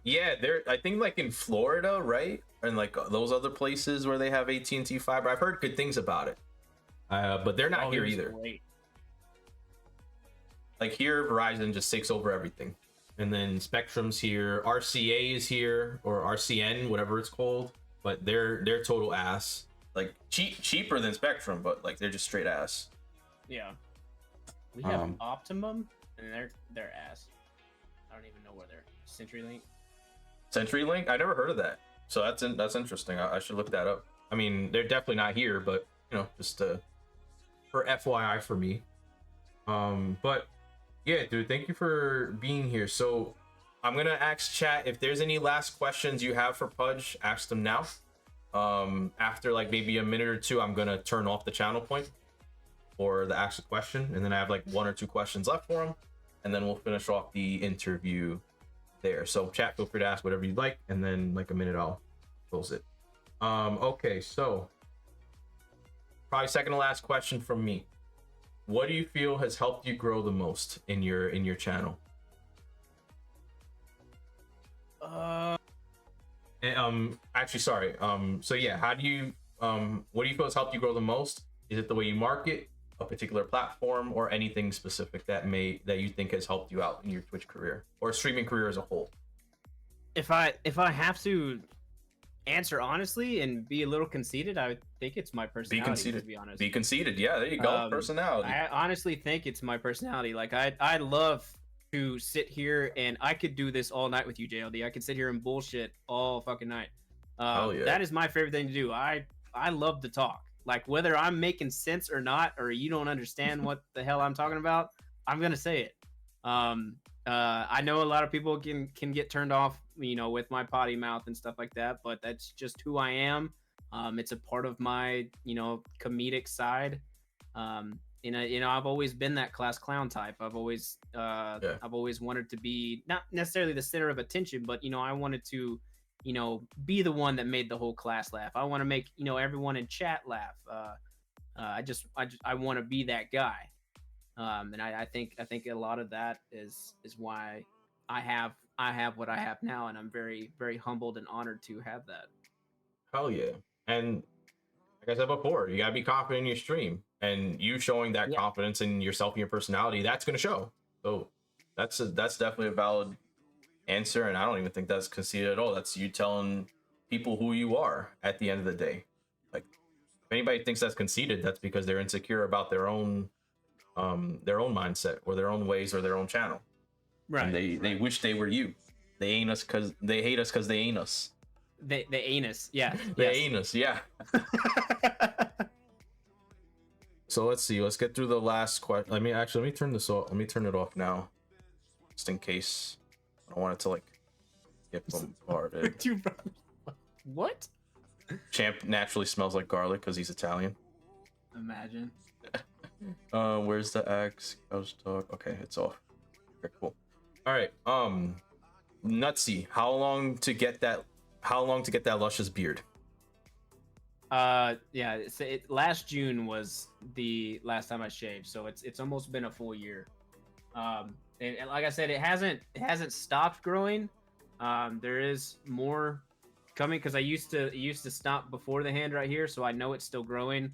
Yeah, I think like in Florida, right, and like those other places where they have AT&T fiber, I've heard good things about it. But they're not here either. Great. Like here, Verizon just takes over everything, and then Spectrum's here, RCA is here, or RCN, whatever it's called, but they're total ass. Like cheaper than Spectrum, but like they're just straight ass. Yeah. We have Optimum, and they're ass. I don't even know where they're. CenturyLink. CenturyLink? I never heard of that. So that's interesting. I should look that up. I mean, they're definitely not here, but you know, just for FYI for me. But yeah, dude, thank you for being here. So I'm gonna ask chat if there's any last questions you have for Pudge. Ask them now. After like maybe a minute or two, I'm gonna turn off the channel point for the actual question, and then I have like 1 or 2 questions left for him, and then we'll finish off the interview there. So chat, feel free to ask whatever you'd like, and then like a minute I'll close it. Okay, so probably second to last question from me. What do you feel has helped you grow the most in your channel? Actually, sorry. So yeah, how do you what do you feel has helped you grow the most? Is it the way you market, a particular platform, or anything specific that you think has helped you out in your Twitch career or streaming career as a whole? If I have to answer honestly and be a little conceited, I would think it's my personality. Be conceited. To be honest. Be conceited. Yeah, there you go. Personality. I honestly think it's my personality. Like I love to sit here, and I could do this all night with you, JLD. I could sit here and bullshit all fucking night. Yeah. That is my favorite thing to do. I love to talk. Like whether I'm making sense or not, or you don't understand what the hell I'm talking about, I'm gonna say it. I know a lot of people can get turned off, you know, with my potty mouth and stuff like that, but that's just who I am. It's a part of my, you know, comedic side. You know, I've always been that class clown type. I've always wanted to be not necessarily the center of attention, but you know, I wanted to, you know, be the one that made the whole class laugh. I want to make, you know, everyone in chat laugh. I want to be that guy. And I think a lot of that is why I have what I have now, and I'm very, very humbled and honored to have that. Hell yeah. And like I said before, you gotta be confident in your stream, and you showing that confidence in yourself and your personality, that's gonna show. So that's definitely a valid answer, and I don't even think that's conceited at all. That's you telling people who you are at the end of the day. Like if anybody thinks that's conceited, that's because they're insecure about their own mindset or their own ways or their own channel. Right. And they wish they were you. They ain't us because they hate us because they ain't us. They anus, yeah. They anus, yeah. So let's see. Let's get through the last question. Let me turn this off. Let me turn it off now, just in case. I don't want it to like get bombarded. What? Champ naturally smells like garlic because he's Italian. Imagine. Where's the axe? Couch talk. Okay, it's off. Okay, cool. All right. Nutsy, how long to get that how long to get that luscious beard? Yeah, last June was the last time I shaved, so it's almost been a full year. And like I said, it hasn't stopped growing. There is more coming because it used to stop before the hand right here, so I know it's still growing.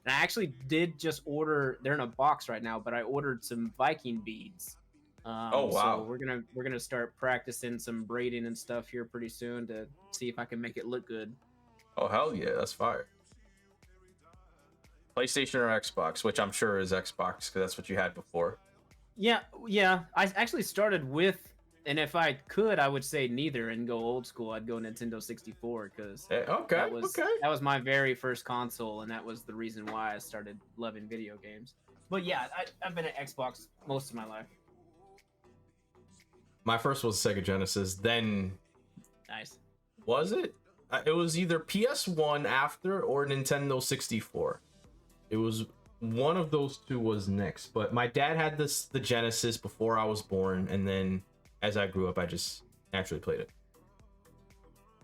And I actually did just order. They're in a box right now, but I ordered some Viking beads. Oh, wow. So we're gonna start practicing some braiding and stuff here pretty soon to see if I can make it look good. Oh, hell yeah, that's fire. PlayStation or Xbox, which I'm sure is Xbox because that's what you had before. Yeah. I actually started with, and if I could, I would say neither and go old school. I'd go Nintendo 64 because Okay. that was my very first console, and that was the reason why I started loving video games. But yeah, I've been at Xbox most of my life. My first was Sega Genesis. Then, Nice. was it? It was either PS1 after or Nintendo 64. It was one of those two was next. But my dad had the Genesis before I was born, and then as I grew up, I just naturally played it.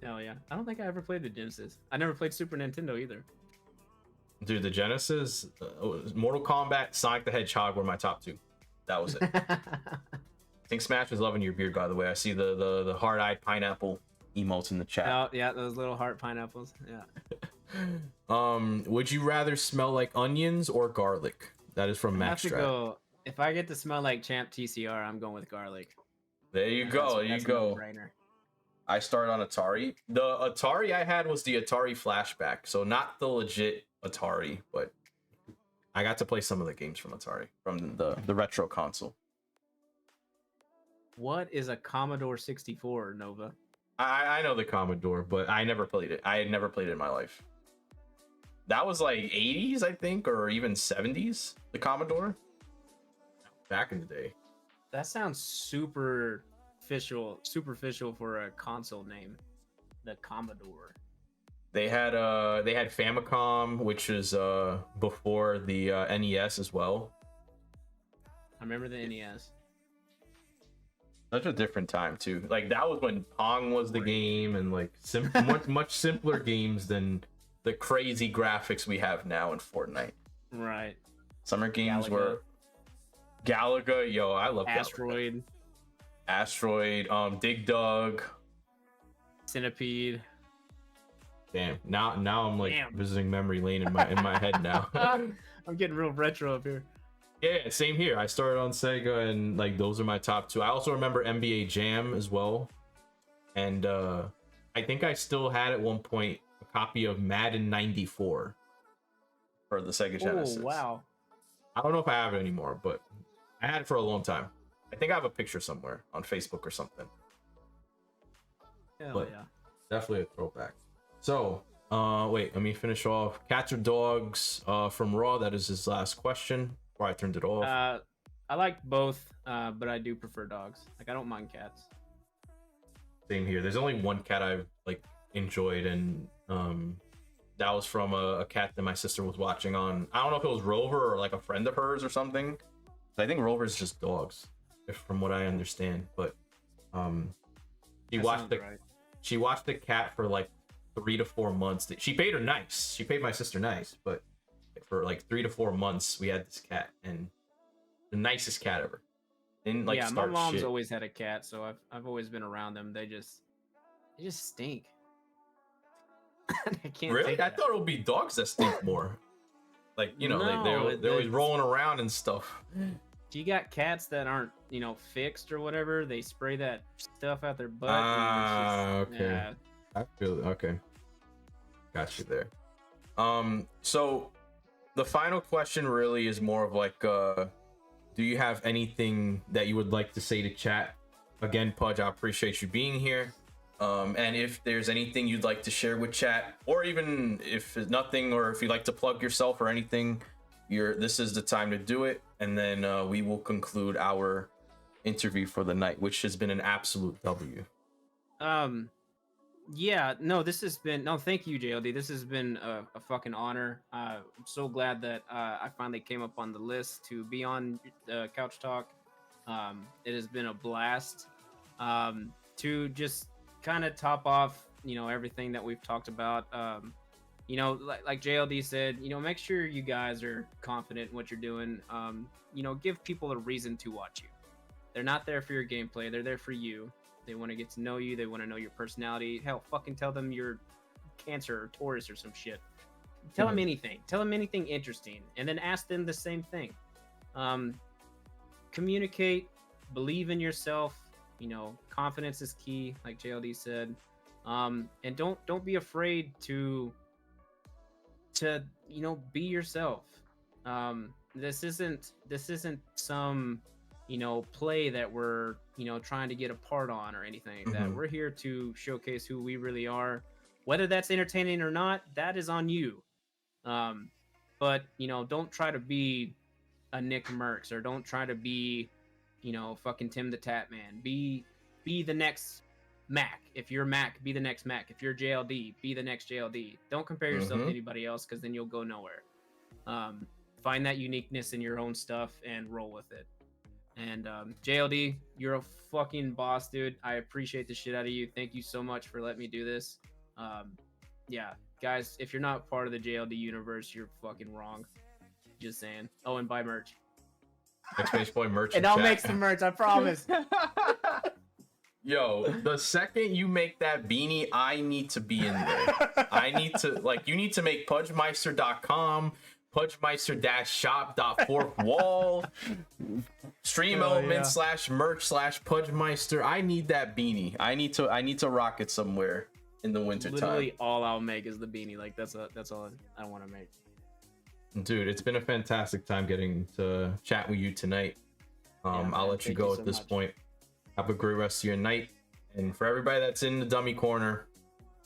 Hell yeah! I don't think I ever played the Genesis. I never played Super Nintendo either. Dude, the Genesis, Mortal Kombat, Sonic the Hedgehog were my top two. That was it. I think Smash is loving your beard, by the way. I see the hard-eyed pineapple emotes in the chat. Oh yeah, those little heart pineapples. Yeah. Would you rather smell like onions or garlic? That is from Max Strat. Go. If I get to smell like Champ TCR, I'm going with garlic. There you go. There you go. I started on Atari. The Atari I had was the Atari Flashback, so not the legit Atari, but I got to play some of the games from Atari, from the retro console. What is a Commodore 64, Nova? I know the Commodore, but I never played it. I had never played it in my life. That was like 80s, I think, or even 70s, the Commodore. Back in the day. That sounds superficial for a console name. The Commodore. They had Famicom, which is before the NES as well. I remember the NES. Such a different time too. Like that was when Pong was the game, and like much simpler games than the crazy graphics we have now in Fortnite. Right. Summer games were Galaga. Yo, I love Asteroid. Galaga. Asteroid. Dig Dug. Centipede. Damn. Now I'm like visiting memory lane in my head now. I'm getting real retro up here. Yeah, same here. I started on Sega, and like those are my top two. I also remember NBA Jam as well, and I think I still had at one point a copy of Madden '94 for the Sega Genesis. Oh wow! I don't know if I have it anymore, but I had it for a long time. I think I have a picture somewhere on Facebook or something. Hell but yeah! Definitely a throwback. So, wait, let me finish off. Cats or dogs from Raw? That is his last question. Before I turned it off. I like both, but I do prefer dogs. Like I don't mind cats. Same here. There's only one cat I've like enjoyed, and that was from a cat that my sister was watching on. I don't know if it was Rover or like a friend of hers or something. I think Rover is just dogs, from what I understand. But she watched the cat for like 3 to 4 months. She paid her nice. She paid my sister nice, but for like 3 to 4 months we had this cat, and the nicest cat ever. Didn't like start my mom's shit. always had a cat, so I've always been around them. They just stink. I can't Really? I thought it would be dogs that stink more. Like, you know, no, they're always rolling around and stuff. You got cats that aren't, fixed or whatever. They spray that stuff out their butt. Okay. Yeah. I feel okay. Got you there. So the final question really is more of like, do you have anything that you would like to say to chat? Again, Pudge, I appreciate you being here. And if there's anything you'd like to share with chat, or even if it's nothing, or if you'd like to plug yourself or anything, this is the time to do it. And then we will conclude our interview for the night, which has been an absolute W. Yeah, no, thank you, JLD. This has been a fucking honor. I'm so glad that I finally came up on the list to be on Couch Talk. It has been a blast to just kind of top off everything that we've talked about. Like JLD said, make sure you guys are confident in what you're doing. Give people a reason to watch you. They're not there for your gameplay. They're there for you. They want to get to know you. They want to know your personality. Hell, fucking tell them you're Cancer or Taurus or some shit. Tell them anything. Tell them anything interesting, and then ask them the same thing. Communicate. Believe in yourself. Confidence is key, like JLD said. And don't be afraid to be yourself. This isn't some play that we're trying to get a part on or anything like that. We're here to showcase who we really are. Whether that's entertaining or not, that is on you. But don't try to be a Nick Merckx, or don't try to be fucking Tim the Tap Man. Be the next Mac. If you're Mac, be the next Mac. If you're JLD, be the next JLD. Don't compare yourself to anybody else, because then you'll go nowhere. Find that uniqueness in your own stuff and roll with it. And JLD, you're a fucking boss, dude. I appreciate the shit out of you. Thank you so much for letting me do this. Yeah, guys, if you're not part of the JLD universe, you're fucking wrong. Just saying. Oh, and buy merch. !Boy merch. And I'll make some merch, I promise. Yo, the second you make that beanie, I need to be in there. I need to, you need to make Pudgemeistor.com, Pudgemeistor-shop.fourthwall, stream element /merch/Pudgemeistor. I need that beanie. I need to rock it somewhere in the winter time. Literally all I'll make is the beanie. That's all I want to make. Dude, it's been a fantastic time getting to chat with you tonight. I'll let you go at this point. Have a great rest of your night. And for everybody that's in the dummy corner,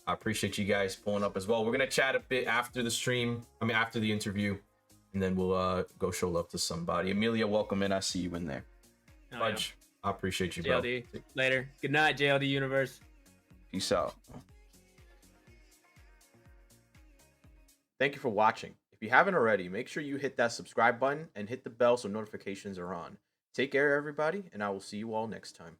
I appreciate you guys pulling up as well. We're going to chat a bit after the stream. After the interview. And then we'll go show love to somebody. Amelia, welcome in. I see you in there. Pudge, I appreciate you, bro. JLD, later. Good night, JLD Universe. Peace out. Thank you for watching. If you haven't already, make sure you hit that subscribe button and hit the bell so notifications are on. Take care, everybody, and I will see you all next time.